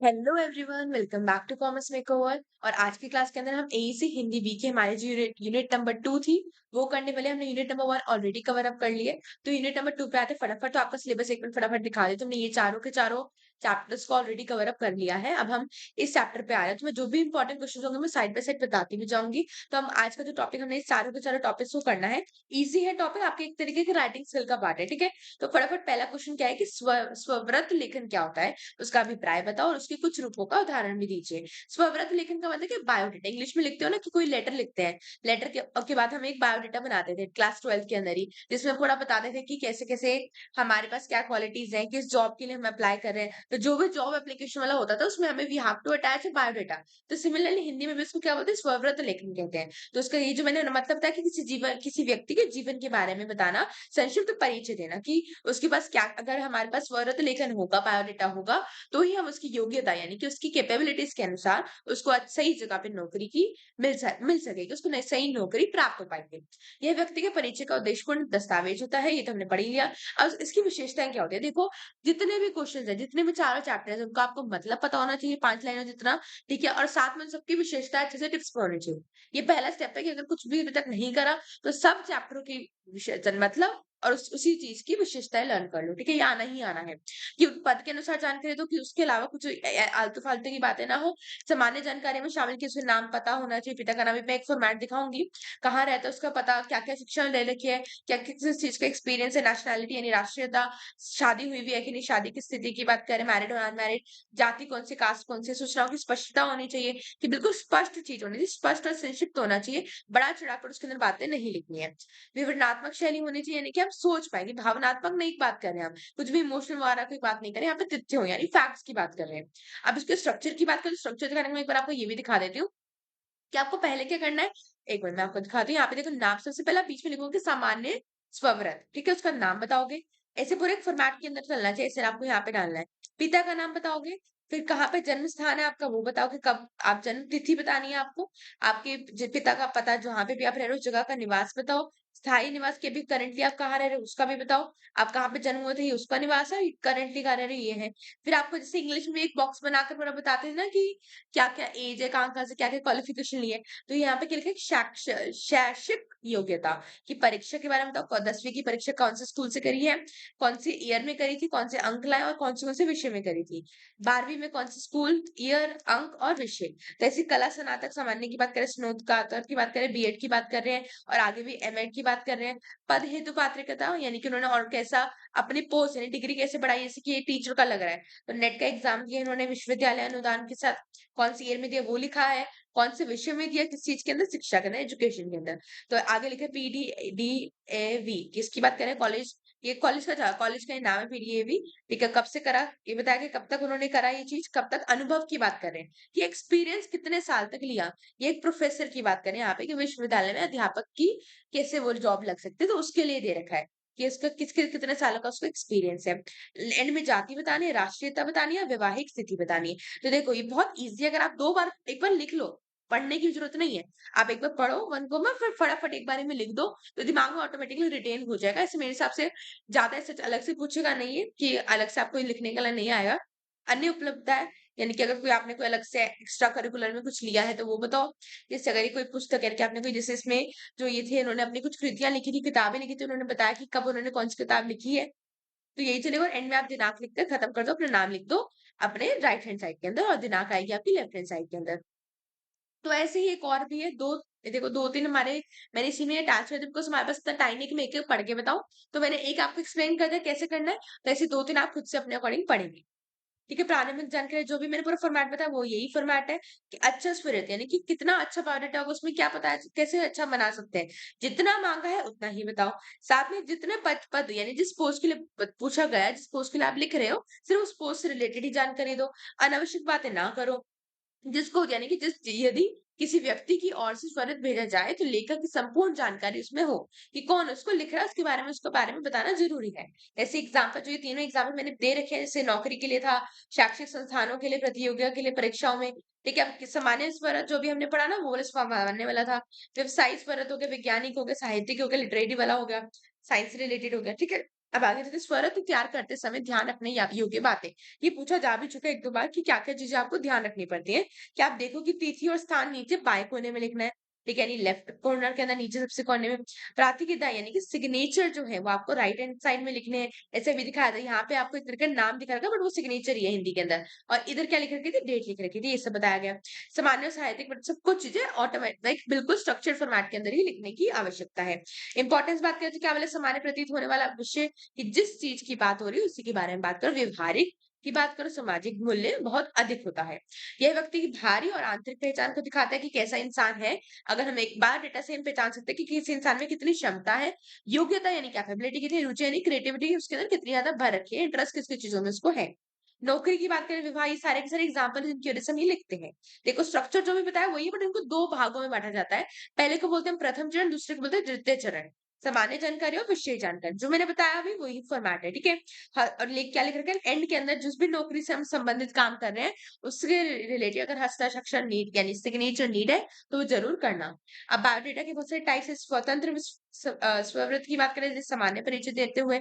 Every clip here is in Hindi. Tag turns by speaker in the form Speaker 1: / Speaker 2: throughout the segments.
Speaker 1: Hello everyone, welcome back to commerce makeover. और आज की क्लास के अंदर हम एईसी हिंदी बी के हमारे जो यूनिट नंबर 2 थी वो करने वाले। हमने unit number 1 already cover up कर लिए। तो यूनिट नंबर 2 पे आते फटाफट। तो आपका सिलेबस एक मिनट फटाफट दिखा दे। तुमने ये चारों के चारों चैप्टर्स को ऑलरेडी कवर अप कर लिया है। अब हम इस चैप्टर पे आ रहे हैं। तो मैं जो भी इंपॉर्टेंट क्वेश्चन होंगे मैं साइड बाय साइड बताती भी जाऊंगी। तो हम आज का जो टॉपिक हमने इस चारों के चारों टॉपिक्स को करना है। इजी है टॉपिक, आपके एक तरीके के राइटिंग स्किल का पार्ट है। ठीक है, तो फटाफट पहला क्वेश्चन क्या है कि स्वव्रत लेखन क्या होता है, उसका अभिप्राय बताओ और उसके कुछ रूपों का उदाहरण भी दीजिए। स्वव्रत लेखन का मतलब कि बायोडेटा, इंग्लिश में लिखते हो ना कि कोई लेटर लिखते हैं। लेटर के बाद हम एक बायोडेटा बनाते थे क्लास 12 के अंदर ही, जिसमें हम थोड़ा बताते थे कि कैसे कैसे हमारे पास क्या क्वालिटीज हैं, किस जॉब के लिए हम अप्लाई कर रहे हैं। तो जो भी जॉब एप्लीकेशन वाला होता था उसमें हमें we have to attach biodata. तो सिमिलरली हिंदी में भी उसको क्या बोलते हैं, स्वव्रत लेखन कहते हैं। तो उसका ये जो मैंने मतलब बताया कि किसी व्यक्ति के जीवन के बारे में बताना, संक्षिप्त परिचय देना कि उसके पास क्या, अगर हमारे पास स्वरत लेखन होगा, बायोडेटा होगा, तो ही हम उसकी योग्यता यानी कि उसकी कैपेबिलिटीज के अनुसार उसको सही जगह पे नौकरी की मिल सकेगी, उसको सही नौकरी प्राप्त हो पाएगी। यह व्यक्ति के परिचय का उद्देश्यपूर्ण दस्तावेज होता है। ये तो हमने पढ़ ही लिया। अब इसकी विशेषताएं क्या होती है, देखो जितने भी क्वेश्चन है, जितने भी चारों चैप्टर है, उनका आपको मतलब पता होना चाहिए 5 लाइनों जितना। ठीक है, और साथ में उन सबकी विशेषता अच्छे से टिप्स पर होनी चाहिए। ये पहला स्टेप है कि अगर कुछ भी अभी तक नहीं करा तो सब चैप्टरों की मतलब और उसी चीज की विशेषताएं लर्न कर लो। ठीक है, ये आना ही आना है कि पद के अनुसार जानकारी दो, कि उसके अलावा कुछ आलतू फालतू की बातें ना हो। सामान्य जानकारी में शामिल कि उसका नाम पता होना चाहिए, पिता का नाम भी मैं एक फॉर्मेट दिखाऊंगी, कहाँ रहता है उसका पता, क्या क्या शिक्षा ले रखी है, क्या किस चीज का एक्सपीरियंस है, नेशनैलिटी यानी राष्ट्रीयता, शादी हुई भी है कि नहीं, शादी की स्थिति की बात करें, मैरिड और अनमैरिड, जाति कौन सी, कास्ट कौन सी, सूचनाओं की स्पष्टता होनी चाहिए कि बिल्कुल स्पष्ट चीज होनी चाहिए, स्पष्ट और संक्षिप्त होना चाहिए, बड़ा चढ़ाकर उसके अंदर बातें नहीं लिखनी है। विवरणात्मक शैली होनी चाहिए यानी कि आप सोच पाएंगे, भावनात्मक नहीं बात कर रहे हैं, हम कुछ भी इमोशनल वगैरह की बात नहीं कर रहे हैं, यहाँ पे तथ्य हो यानी फैक्ट्स की बात कर रहे हैं। अब इसके स्ट्रक्चर की बात करें, स्ट्रक्चर दिखाने में एक बार आपको ये भी दिखा देती हूँ कि आपको पहले क्या करना है। एक मिनट मैं आपको दिखाती हूँ। यहाँ पे देखो, नाम सबसे पहले बीच में लिखोगे सामान्य स्वरत। ठीक है, उसका नाम बताओगे। ऐसे पूरे एक फॉर्मेट के अंदर चलना चाहिए। ऐसे आपको यहाँ पे डालना है, पिता का नाम बताओगे, फिर कहाँ पे जन्म स्थान है आपका वो बताओगे, कब आप जन्म तिथि बतानी है आपको, आपके पिता का पता जहाँ पे भी आप रह रहे हो उस जगह का निवास बताओ, स्थायी निवास के भी करंटली आप कहाँ रह रहे हो उसका भी बताओ, आप कहाँ पे जन्म हुए थे ये उसका निवास है, करंटली कहाँ रह रहे हो ये है। फिर आपको जैसे इंग्लिश में एक बॉक्स बनाकर पूरा बताते हैं ना कि क्या क्या एज है, कहाँ कहाँ से क्या क्या क्वालिफिकेशन ली है। तो यहाँ पे क्या लिखा है, शैक्षिक योग्यता की परीक्षा के बारे में बताओ, 10वीं की परीक्षा कौन से स्कूल से करी है, कौन से ईयर में करी थी, कौन से अंक लाए और कौन से विषय में करी थी, 12वीं में कौन से स्कूल, ईयर, अंक और विषय। तो ऐसी कला स्नातक सामान्य की बात करें, स्नातक की बात करें, बीएड की बात कर रहे हैं और आगे भी एमएड की बात कर रहे हैं। पद हेतु पात्रता यानी कि उन्होंने और कैसा अपनी पोस्ट यानी डिग्री कैसे बढ़ाई, जैसे कि ये टीचर का लग रहा है तो नेट का एग्जाम दिया इन्होंने, विश्वविद्यालय अनुदान के साथ कौन सी ईयर में दिया वो लिखा है, कौन से विषय में दिया, किस चीज के अंदर, शिक्षा के अंदर, एजुकेशन के अंदर। तो आगे लिखे पीडीएवी, किसकी बात करें, कॉलेज, ये कॉलेज का ही नाम है पीडीएवी। ठीक है, कब से करा ये बताया कि कब तक उन्होंने करा ये चीज, कब तक, अनुभव की बात कर रहे हैं कि एक्सपीरियंस कितने साल तक लिया। ये एक प्रोफेसर की बात करें यहाँ पे कि विश्वविद्यालय में अध्यापक की कैसे वो जॉब लग सकती है, तो उसके लिए दे रखा है कि इसका किसके कितने सालों का उसको एक्सपीरियंस है। एंड में जाति बतानी है, राष्ट्रीयता बतानी है, वैवाहिक स्थिति बतानी है। तो देखो ये बहुत इजी है, अगर आप दो बार एक बार लिख लो, पढ़ने की जरूरत नहीं है। आप एक बार पढ़ो वन को में, फिर फटाफट एक बार में लिख दो, तो दिमाग में ऑटोमेटिकली रिटेन हो जाएगा। ऐसे मेरे हिसाब से ज्यादा ऐसे अलग से पूछेगा नहीं है कि अलग से आपको ये लिखने के लिए नहीं आएगा। अन्य उपलब्धता है यानी कि अगर कोई आपने कोई अलग से एक्स्ट्रा करिकुलर में कुछ लिया है तो वो बताओ। जैसे अगर ये कोई पुस्तक है कि आपने कोई, जैसे इसमें जो ये थे इन्होंने अपनी कुछ कृतियां लिखी थी, किताबें लिखी थी, उन्होंने बताया कि कब उन्होंने कौन सी किताब लिखी है। तो यही चलेगा, और एंड में आप दिनांक लिखकर खत्म कर दो, अपना नाम लिख दो अपने राइट हैंड साइड के अंदर और दिनांक आएगी आपकी लेफ्ट हैंड साइड के अंदर। तो ऐसे ही एक और भी है, दो देखो 2-3 हमारे मैंने इसी में अटैच कर दिया बिकॉज़ हमारे पास इतना टाइम नहीं कि मैं एक-एक पढ़ के बताऊँ। तो मैंने एक आपको एक्सप्लेन कर दिया कैसे करना है, तो ऐसे 2-3 आप खुद से अपने अकॉर्डिंग पढ़ेंगे। ठीक है, प्रारंभिक जानकारी जो भी मैंने पूरा फॉर्मेट बताया वो यही फॉर्मेट है कि अच्छा स्पिरिट यानी कि कितना अच्छा बायोडाटा होगा, उसमें क्या पता है कैसे अच्छा बना सकते हैं। जितना माँगा है उतना ही बताओ। साथ में जितने पद पद यानी जिस पोस्ट के लिए पूछा गया है, जिस पोस्ट के लिए आप लिख रहे हो, सिर्फ उस पोस्ट से रिलेटेड ही जानकारी दो। अनावश्यक बातें ना करो। जिसको यानी कि जिस यदि किसी व्यक्ति की ओर से त्वरित भेजा जाए तो लेखक की संपूर्ण जानकारी उसमें हो कि कौन उसको लिख रहा है, उसके बारे में बताना जरूरी है। ऐसे एग्जाम्पल जो ये तीनों एग्जाम्पल मैंने दे रखे हैं, जैसे नौकरी के लिए था, शैक्षिक संस्थानों के लिए, प्रतियोगिता के लिए, परीक्षाओं में। ठीक है, अब सामान्य स्वरत जो भी हमने पढ़ा ना वो वाला मानने वाला था। व्यवसायिक स्वरत हो गया, वैज्ञानिक हो गया, साहित्यिक हो गया, लिटरेरी वाला हो गया, साइंस से रिलेटेड हो गया। ठीक है, अब आगे चलते स्वरत तैयार करते समय ध्यान रखने योग्य बातें। ये पूछा जा भी चुका है एक दो बार कि क्या क्या चीजें आपको ध्यान रखनी पड़ती है। कि आप देखो कि तिथि और स्थान नीचे बाएं कोने में लिखना है। ठीक है, यानी लेफ्ट कॉर्नर के अंदर नीचे सबसे कोने में। प्रातिकिता यानी कि सिग्नेचर जो है वो आपको राइट हैंड साइड में लिखने हैं। ऐसे भी दिखाया था, यहाँ पे आपको इस तरह का नाम दिखा रखा है, बट वो सिग्नेचर ही है हिंदी के अंदर। और इधर क्या लिख रखी थी, डेट लिख रखी थी, ये सब बताया गया। सामान्य और साहित्यिक मतलब सब कुछ चीजें ऑटोमेटिक बिल्कुल स्ट्रक्चर फॉर्मेट के अंदर ही लिखने की आवश्यकता है। इंपॉर्टेंस बात करें तो क्या बोले, सामान्य प्रतीत होने वाला विषय कि जिस चीज की बात हो रही है उसी के बारे में बात करो। व्यवहारिक की बात करो, सामाजिक मूल्य बहुत अधिक होता है। यह व्यक्ति की बाहरी और आंतरिक पहचान को दिखाता है कि कैसा इंसान है। अगर हम एक बार डेटा से हम पहचान सकते हैं कि किसी इंसान में कितनी क्षमता है, योग्यता यानी कैपेबिलिटी कितनी, रुचि यानी क्रिएटिविटी उसके अंदर कितनी ज्यादा भर रखी है, इंटरेस्ट किस किस चीजों में उसको है। नौकरी की बात करें, विवाह, ये सारे के सारे एग्जाम्पल जिनकी वजह से हम ये लिखते हैं। देखो स्ट्रक्चर जो भी बताया वही है, बट इनको दो भागों में बांटा जाता है। पहले को बोलते हैं प्रथम चरण, दूसरे को बोलते हैं द्वितीय चरण। सामान्य जानकारी और विशेष जानकारी जो मैंने बताया अभी वही फॉर्मेट है, ठीक है। और क्या लिख रखा है एंड के अंदर, जिस भी नौकरी से हम संबंधित काम कर रहे हैं उसके रिलेटेड अगर हस्ताक्षर नीड यानी सिग्नेचर नीड है तो वो जरूर करना। अब बायोडेटा के बहुत सारे टाइप्स है। स्वतंत्र स्ववृत्त की बात करें, जैसे सामान्य परिचय देते हुए।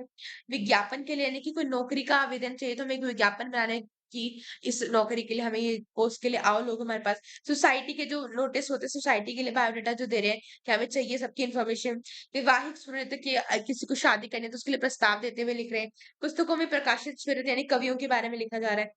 Speaker 1: विज्ञापन के लिए यानी कि कोई नौकरी का आवेदन चाहिए तो हमें एक विज्ञापन बनाने की, इस नौकरी के लिए हमें ये पोस्ट के लिए आओ लोग हमारे पास। सोसाइटी के जो नोटिस होते हैं, सोसाइटी के लिए बायोडाटा जो दे रहे हैं कि हमें चाहिए सबकी इन्फॉर्मेशन। वैवाहिक स्मृति की किसी को शादी करनी है तो उसके लिए प्रस्ताव देते हुए लिख रहे हैं। पुस्तकों में प्रकाशित स्मृति यानी कवियों के बारे में लिखा जा रहा है।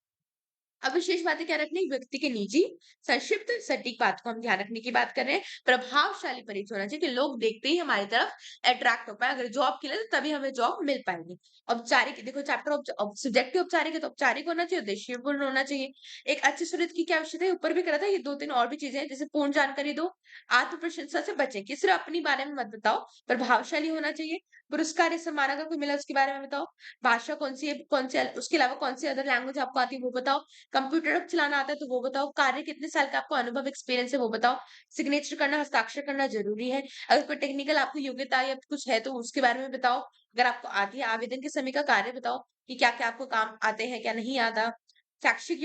Speaker 1: अब विशेष बातें क्या रखनी, व्यक्ति के निजी संक्षिप्त सटीक बात को हम ध्यान रखने की बात कर रहे हैं। प्रभावशाली परिचय होना चाहिए कि लोग देखते ही हमारी तरफ अट्रैक्ट हो पाए। अगर जॉब के लिए तो तभी हमें जॉब मिल पाएगी। औपचारिक देखो चैप्टर सब्जेक्टिव औपचारिक है तो औपचारिक होना चाहिए, उद्देश्यपूर्ण होना चाहिए। एक अच्छी सूरत की क्या आवश्यकता है, ऊपर भी करा था, ये दो तीन और भी चीजें हैं, जैसे पूर्ण जानकारी दो। आत्म प्रशंसा से बचें कि सिर्फ अपनी बारे में मत बताओ। प्रभावशाली होना चाहिए। पुरस्कार या सम्मान अगर कोई मिला उसके बारे में बताओ। भाषा कौन सी है, कौन से उसके अलावा कौन सी अदर लैंग्वेज आपको आती है वो बताओ। कंप्यूटर अब चलाना आता है तो वो बताओ। कार्य कितने साल का आपको अनुभव एक्सपीरियंस है वो बताओ। सिग्नेचर करना, हस्ताक्षर करना जरूरी है। अगर कोई टेक्निकल आपको योग्यता या कुछ है तो उसके बारे में बताओ। अगर आपको आती है, आवेदन के समय का कार्य बताओ कि क्या क्या आपको काम आते हैं क्या नहीं आता। शैक्षिक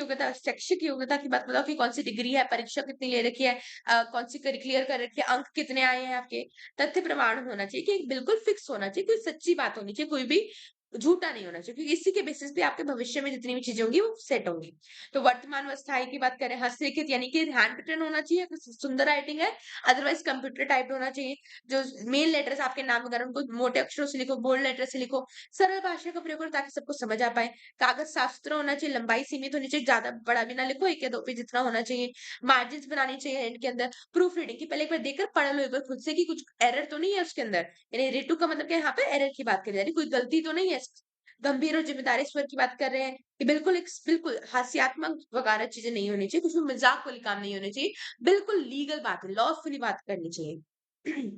Speaker 1: योग्यता की बात बताओ कि कौन सी डिग्री है, परीक्षा कितनी ले रखी है, कौन सी क्लियर कर रखी है, अंक कितने आए हैं आपके। तथ्य प्रमाण होना चाहिए कि एक बिल्कुल फिक्स होना चाहिए, कोई सच्ची बात होनी चाहिए, कोई भी झूठा नहीं होना चाहिए, क्योंकि इसी के बेसिस पे आपके भविष्य में जितनी भी चीजें होंगी वो सेट होंगी। तो वर्तमान अवस्थाई की बात करें, हस्तलिखित यानी कि हैंड रिटन होना चाहिए, अगर सुंदर राइटिंग है। अदरवाइज कंप्यूटर टाइप्ड होना चाहिए। जो मेन लेटर्स आपके नाम वगैरह उनको मोटे अक्षरों से लिखो, बोल्ड लेटर से लिखो। सरल भाषा का प्रयोग करो ताकि सबको समझ आ पाए। कागज साफ सुथरा होना चाहिए, लंबाई सीमित होनी चाहिए, ज्यादा बड़ा भी ना लिखो, एक या दो पेज जितना होना चाहिए। मार्जिन बनानी चाहिए एंड के अंदर। प्रूफ रीडिंग की पहले एक बार देखकर पढ़ लो एक बार खुद से कि कुछ एरर तो नहीं है उसके अंदर। यानी रिटू का मतलब क्या है, यहाँ पे एरर की बात करी जा रही है, कोई गलती तो नहीं है। गंभीर और जिम्मेदारी स्वर की बात कर रहे हैं कि बिल्कुल हास्यात्मक वगैरह चीजें नहीं होनी चाहिए, कुछ भी मजाक वाली काम नहीं होने चाहिए। बिल्कुल लीगल बात है, लॉफुली बात करनी चाहिए।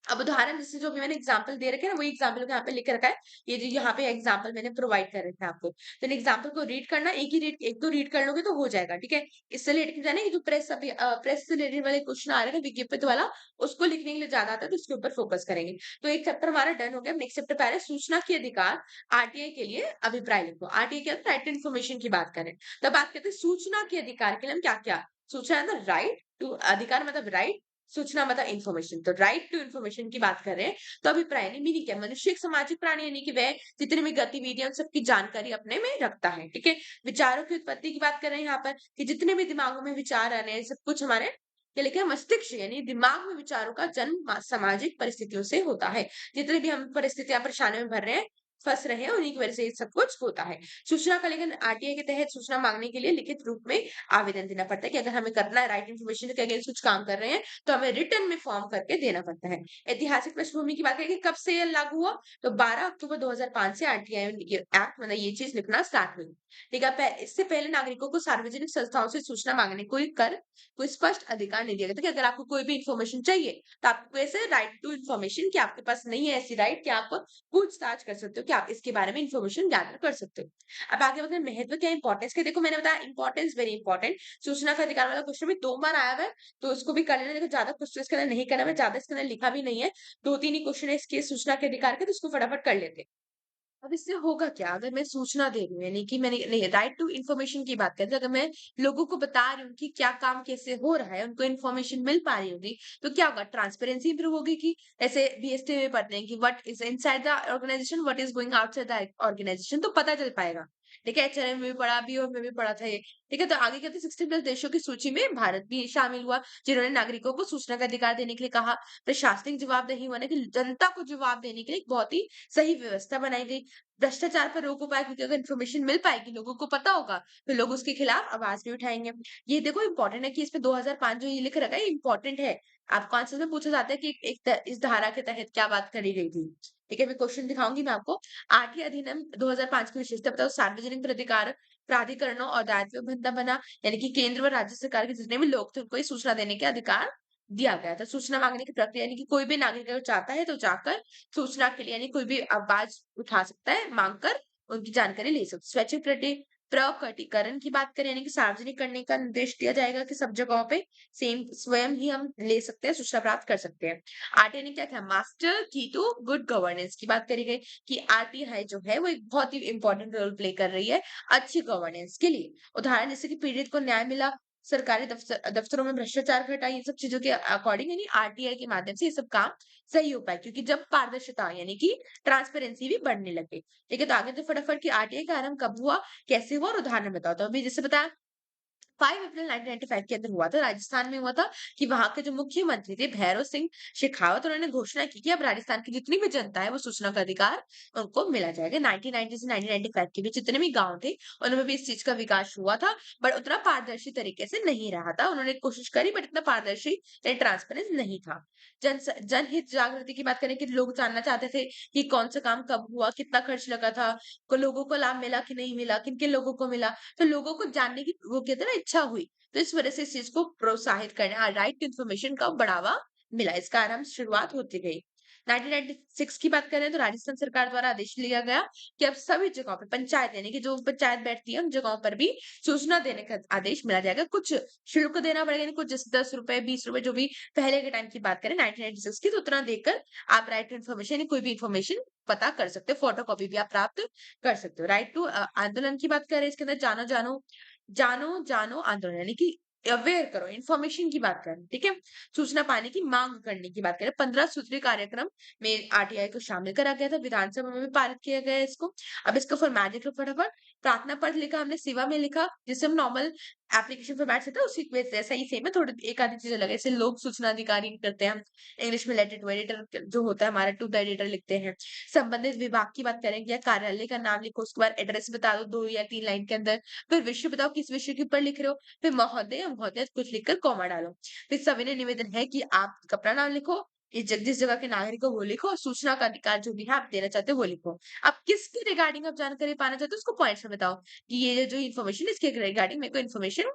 Speaker 1: अब उदाहरण जैसे जो भी मैंने एग्जांपल दे रखे हैं ना, वही एग्जांपल को यहाँ पे लिख रखा है। ये जो यहाँ पे एग्जांपल मैंने प्रोवाइड कर रखा है आपको, तो इन एग्जांपल को रीड करना, एक दो रीड कर लोगे तो हो जाएगा, ठीक है। इससे रिलेटेड जाने कि जो प्रेस से रिलेटेड वाले क्वेश्चन आ रहे हैं विज्ञप्ति वाला, उसको लिखने के लिए ज्यादा आता है तो उसके ऊपर फोकस करेंगे। तो एक चैप्टर हमारा डन हो गया। नेक्स्ट चैप्टर पहले सूचना के अधिकार, आरटीआई के लिए अभिप्राय लिखो। आरटीआई क्या होता है, राइट टू इन्फॉर्मेशन की बात करें तो बात करते हैं सूचना के अधिकार के लिए हम क्या क्या। सूचना है ना, राइट टू, अधिकार मतलब राइट, सूचना मतलब इन्फॉर्मेशन, तो राइट टू इन्फॉर्मेशन की बात कर रहे हैं। तो अभिप्राय नहीं, मीनिंग क्या, मनुष्य एक सामाजिक प्राणी यानी कि वह जितनी भी गतिविधियां उन सबकी जानकारी अपने में रखता है, ठीक है। विचारों की उत्पत्ति की बात कर रहे हैं यहाँ पर कि जितने भी दिमागों में विचार आ रहे हैं सब कुछ हमारे क्या लिखा है, मस्तिष्क यानी दिमाग में विचारों का जन्म सामाजिक परिस्थितियों से होता है। जितने भी हम परिस्थितियां परेशानियों में भर रहे हैं, फंस रहे हैं, उन्हीं की वजह से ये सब कुछ होता है। सूचना का लेकिन आरटीआई के तहत सूचना मांगने के लिए लिखित रूप में आवेदन देना पड़ता है कि अगर हमें करना है राइट इन्फॉर्मेशन के अगेंस्ट कुछ काम कर रहे हैं तो हमें रिटर्न में फॉर्म करके देना पड़ता है। ऐतिहासिक पृष्ठभूमि की बात करें कि कब से यह लागू हुआ, तो 12 अक्टूबर 2005 से आरटीआई एक्ट मतलब ये चीज लिखना स्टार्ट हुई। ठीक है, इससे पहले नागरिकों को सार्वजनिक संस्थाओं से सूचना मांगने कोई स्पष्ट अधिकार नहीं दिया गया था कि अगर आपको कोई भी इन्फॉर्मेशन चाहिए तो आपको ऐसे राइट टू इन्फॉर्मेशन कि आपके पास नहीं है ऐसी राइट कि आप पूछताछ कर सकते हो कि आप इसके बारे में इन्फॉर्मेशन गैदर कर सकते हो। अब आगे बढ़ते हैं, महत्व क्या इंपॉर्टेंस के, देखो मैंने बताया इंपॉर्टेंस वेरी इंपॉर्टेंट। सूचना का अधिकार वाला क्वेश्चन भी 2 बार आया हुआ है तो उसको भी कर लेना। देखो ज्यादा क्वेश्चन इसके अंदर नहीं करना है, ज्यादा इसके अंदर लिखा भी नहीं है, 2-3 ही क्वेश्चन है इसके सूचना के अधिकार के, तो उसको फटाफट कर लेते हैं। अब इससे होगा क्या? अगर मैं सूचना दे रही हूँ, यानी कि मैंने नहीं, राइट टू इन्फॉर्मेशन की बात करें, तो अगर मैं लोगों को बता रही हूँ कि क्या काम कैसे हो रहा है, उनको इन्फॉर्मेशन मिल पा रही होगी, तो क्या होगा? ट्रांसपेरेंसी इंप्रूव होगी। कि ऐसे बीएसटी में पढ़ते हैं कि what is inside the organisation, what is going outside the organisation, तो पता चल पाएगा। ठीक है, एचआरएम में भी पढ़ा, बीओ में भी पढ़ा था ये। ठीक है, तो आगे कहते हैं 60 प्लस देशों की सूची में भारत भी शामिल हुआ, जिन्होंने नागरिकों को सूचना का अधिकार देने के लिए कहा। प्रशासनिक जवाबदेही होने की, जनता को जवाब देने के लिए एक बहुत ही सही व्यवस्था बनाई गई। भ्रष्टाचार पर रोक हो पाए, क्योंकि अगर इन्फॉर्मेशन मिल पाएगी, लोगों को पता होगा, तो लोग उसके खिलाफ आवाज भी उठाएंगे। ये देखो इंपॉर्टेंट है कि इसमें 2005 जो ये लिख रखा है इंपॉर्टेंट है। आपको आंसर में पूछा जाता है कि इस धारा के तहत क्या बात करी गई थी। ठीक है, मैं क्वेश्चन दिखाऊंगी मैं आपको। 8वीं अधिनियम 2005 की विशेषता बताओ। सार्वजनिक प्राधिकार प्राधिकरणों और दायित्व भत्ता बना, यानी कि केंद्र व राज्य सरकार के जितने भी लोग थे, उनको ये सूचना देने के अधिकार दिया गया था। सूचना मांगने की प्रक्रिया, यानी कि कोई भी नागरिक अगर चाहता है तो जाकर सूचना के लिए, यानी कोई भी आवाज उठा सकता है, मांग कर उनकी जानकारी ले सकता है। स्वैच्छिक प्रकटीकरण की बात करें, यानी कि सार्वजनिक करने का निर्देश दिया जाएगा कि सब जगहों पे सेम स्वयं ही हम ले सकते हैं, सूचना प्राप्त कर सकते हैं। आरटीआई ने क्या किया? मास्टर की टू गुड गवर्नेंस की बात करी गई कि आरटीआई जो है वो एक बहुत ही इंपॉर्टेंट रोल प्ले कर रही है अच्छी गवर्नेंस के लिए। उदाहरण जैसे कि पीड़ित को न्याय मिला, सरकारी दफ्तरों में भ्रष्टाचार घटा, इन सब चीजों के अकॉर्डिंग, यानी आरटीआई के माध्यम से ये सब काम सही हो पाए, क्योंकि जब पारदर्शिता यानी कि ट्रांसपेरेंसी भी बढ़ने लगे। ठीक है, तो आगे तो फटाफट की आरटीआई का आरंभ कब हुआ, कैसे हुआ और उदाहरण बताओ। तो अभी जैसे बताया 5 अप्रैल 1995 के अंदर हुआ था, राजस्थान में हुआ था। कि वहां के जो मुख्यमंत्री थे भैरव सिंह शेखावत, उन्होंने घोषणा की कि अब राजस्थान की जितनी भी जनता है वो सूचना का अधिकार उनको मिला जाएगा। 1990 से 1995 के बीच जितने भी गांव थे, उनमें भी इस चीज का विकास हुआ था, बट उतना पारदर्शी तरीके से नहीं रहा था। उन्होंने कोशिश करी, बट इतना पारदर्शी ट्रांसपेरेंस नहीं था। जनहित जागृति की बात करें कि लोग जानना चाहते थे कि कौन सा काम कब हुआ, कितना खर्च लगा था, को लोगों को लाभ मिला कि नहीं मिला, किन किन लोगों को मिला। तो लोगों को जानने की वो कहते हैं ना इच्छा हुई, तो इस वजह से इस चीज को प्रोत्साहित करने, राइट टू इन्फॉर्मेशन का बढ़ावा मिला, इसका आरंभ शुरुआत होती गई। 1996 की बात करें तो राजस्थान सरकार द्वारा आदेश लिया गया कि अब सभी जगहों पर पंचायत, यानी कि जो पंचायत बैठती है उन जगहों पर भी सूचना देने का आदेश मिला जाएगा। कुछ शुल्क देना पड़ेगा, यानी कुछ जैसे 10 रुपए 20 रुपए, जो भी पहले के टाइम की बात करें 1996 की, तो उतना देकर आप राइट टू इन्फॉर्मेशन, यानी कोई भी इन्फॉर्मेशन पता कर सकते हो, फोटो कॉपी भी आप प्राप्त कर सकते हो। राइट टू आंदोलन की बात करें, इसके अंदर जानो जानो जानो जानो आंदोलन, यानी कि अवेयर करो, इन्फॉर्मेशन की बात करें। ठीक है, सूचना पाने की मांग करने की बात करें, 15 सूत्रीय कार्यक्रम में आरटीआई को शामिल करा गया था, विधानसभा में भी पारित किया गया है इसको। अब इसका फॉर्मेट देख लो फटाफट। प्रार्थना पत्र लिखा हमने, सेवा में लिखा, जिसे हम नॉर्मल एप्लीकेशन फॉर्मेट से था उसी जैसा ही सेम है, थोड़ी एक आधी चीजें लगे, जैसे लोक सूचना अधिकारी करते हैं हम, इंग्लिश में लेटर टू एडिटर जो होता है हमारा, टू द एडिटर लिखते हैं। संबंधित विभाग की बात करेंगे या कार्यालय का नाम लिखो, उसके बाद एड्रेस बता दो 2 या 3 लाइन के अंदर। फिर विषय बताओ किस विषय के ऊपर लिख रहे हो, फिर महोदय या महोदय कुछ लिखकर कॉमा डालो। फिर सविनय निवेदन है कि आप अपना नाम लिखो, जिस जगह के नागरिक हो वो लिखो, और सूचना का अधिकार जो भी है आप देना चाहते हो वो लिखो। आप किसके रिगार्डिंग आप जानकारी पाना चाहते हो उसको पॉइंट्स में बताओ, कि ये जो इन्फॉर्मेशन इसके रिगार्डिंग मेरे को इन्फॉर्मेशन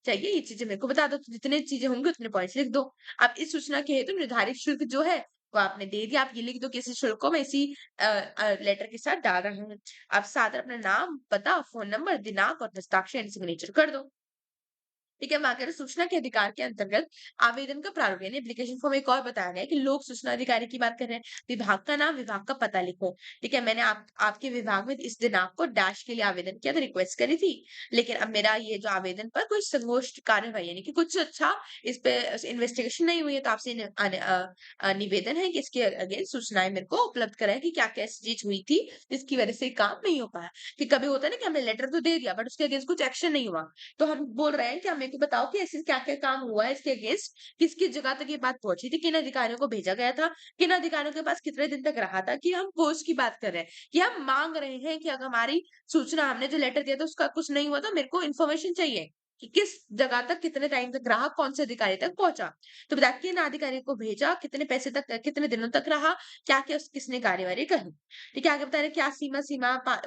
Speaker 1: चाहिए, ये चीजें मेरे को बता दो। तो जितने चीजें होंगी उतने पॉइंट्स लिख दो। अब इस सूचना के हेतु निर्धारित शुल्क जो है वो आपने दे दिया, आप ये लिख दो कि इस शुल्क को मैं इसी लेटर के साथ डाल रहा हूँ। आप साथ अपना नाम, पता, फोन नंबर, दिनांक और हस्ताक्षर सिग्नेचर कर दो। ठीक है, मांगे सूचना के अधिकार के अंतर्गत आवेदन का प्रारूप, यानी एप्लीकेशन फॉर्म एक और बताया गया है कि लोक सूचना अधिकारी की बात कर रहे हैं, विभाग का नाम, विभाग का पता लिखो। ठीक है, मैंने आपके विभाग में इस दिनांक को डैश के लिए आवेदन किया था, रिक्वेस्ट करी थी, लेकिन अब मेरा ये जो आवेदन पर कोई संगोष्ठ कार्यवाही, यानी कि कुछ अच्छा इस पे इन्वेस्टिगेशन नहीं हुई है, तो आपसे निवेदन है कि इसके अगेंस्ट सूचनाएं मेरे को उपलब्ध कराएं कि क्या क्या ऐसी चीज हुई थी जिसकी वजह से काम नहीं हो पाया। कि कभी होता है ना कि हमने लेटर तो दे दिया बट उसके अगेंस्ट कुछ एक्शन नहीं हुआ, तो हम बोल रहे हैं कि आप मेरे को बताओ कि ऐसे क्या-क्या काम हुआ है इसके अगेंस्ट, किस-किस जगह तक ये बात पहुँची थी, किन अधिकारियों को भेजा गया था, किन अधिकारियों के पास कितने दिन तक रहा था, कि हम पोस्ट की बात कर रहे हैं, कि हम माँग रहे हैं कि अगर हमारी सूचना, हमने जो लेटर दिया था उसका कुछ नहीं हुआ, तो मेरे को इन्फॉर्मेशन चाहिए कि किस जगह तक, कितने टाइम तक रहा, कौन से अधिकारी तक पहुँचा। तो बता किन अधिकारी को भेजा, कितने पैसे तक, कितने दिनों तक रहा, क्या-क्या किसने कार्यवाही करी। ठीक है, आगे बता रहे हैं क्या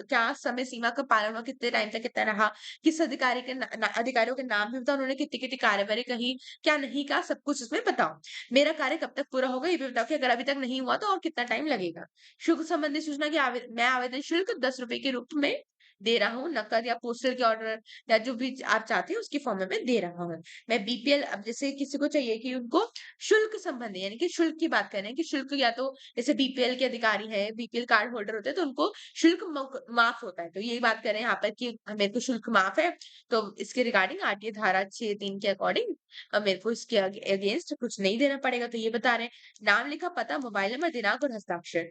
Speaker 1: क्या समय सीमा का पालन हुआ, कितने टाइम तक कितना रहा, किस अधिकारी के अधिकारियों के नाम भी बताओ, उन्होंने कितनी-कितनी कार्यवाही कही, क्या नहीं कहा, सब कुछ इसमें बताओ। मेरा कार्य कब तक पूरा होगा ये भी बताओ, कि अगर अभी तक नहीं हुआ तो और कितना टाइम लगेगा। शुल्क संबंधी सूचना की मैं आवेदन शुल्क ₹10 के रूप में दे रहा हूँ, नकद या पोस्टल के ऑर्डर या जो भी आप चाहते हैं उसकी फॉर्म में मैं दे रहा हूँ। मैं बीपीएल अब जैसे किसी को चाहिए कि उनको शुल्क संबंधी यानी कि शुल्क की बात कर रहे हैं कि शुल्क या तो जैसे बीपीएल के अधिकारी हैं, बीपीएल कार्ड होल्डर होते हैं तो उनको शुल्क माफ होता है। तो यही बात कर रहे हैं यहाँ पर कि मेरे को शुल्क माफ है, तो इसके रिगार्डिंग आरटीए धारा 6(3) के अकॉर्डिंग मेरे को इसके अगेंस्ट कुछ नहीं देना पड़ेगा। तो ये बता रहे हैं, नाम लिखा, पता, मोबाइल नंबर, दिनांक और हस्ताक्षर।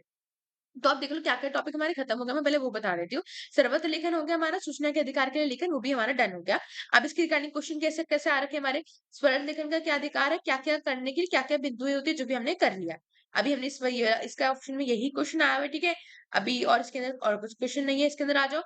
Speaker 1: तो आप देख लो क्या-क्या टॉपिक हमारे खत्म हो गए, मैं पहले वो बता देती हूँ। सर्वत्र लेखन हो गया हमारा, सूचना के अधिकार के लिए लेखन, वो भी हमारा डन हो गया। अब इसके रिगार्डिंग क्वेश्चन कैसे कैसे आ रखे हैं हमारे, स्वर्ण लेखन का क्या अधिकार है, क्या-क्या करने के लिए क्या-क्या बिंदुएँ होती है, जो भी हमने कर लिया। अभी हमने इसका ऑप्शन में यही क्वेश्चन आया हुआ है, ठीक है? अभी और इसके अंदर और कुछ क्वेश्चन नहीं है, इसके अंदर आ जाओ।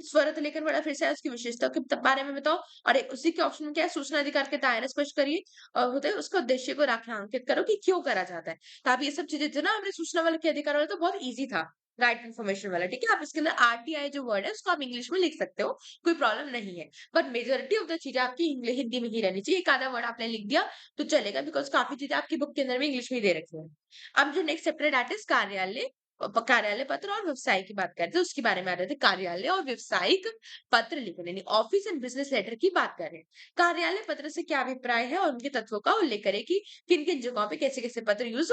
Speaker 1: स्वरत लेखन बड़ा फिर से है, उसकी विशेषता के बारे में बताओ और एक उसी के ऑप्शन में क्या है, सूचना अधिकार के दायरे स्पष्ट करिए और होता है उसका उद्देश्य को रेखांकित करो कि क्यों करा जाता है। तो आप ये सब चीजें जो ना हमने सूचना वाले के अधिकार वाला तो बहुत ईज़ी था, राइट इन्फॉर्मेशन वाला, ठीक है? आप इसके अंदर आरटीआई जो वर्ड है उसको आप इंग्लिश में लिख सकते हो, कोई प्रॉब्लम नहीं है। बट मेजॉरिटी ऑफ द चीज़ें आपकी हिंदी में ही रहनी चाहिए। एक आधा वर्ड आपने लिख दिया तो चलेगा बिकॉज़ काफ़ी चीज़ें आपकी बुक के अंदर में इंग्लिश में ही दे रखी हैं। अब जो नेक्स्ट चैप्टर है दैट इज़ कार्यालय कार्यालय पत्र और व्यवसाय की बात करते हैं, उसके बारे में आ रहे थे। कार्यालय और व्यावसायिक पत्र लिखो यानी ऑफिस एंड बिज़नेस लेटर की बात कर रहे हैं। कार्यालय पत्र से क्या अभिप्राय है और उनके तत्वों का उल्लेख करें कि किन-किन जगहों पे कैसे-कैसे पत्र यूज़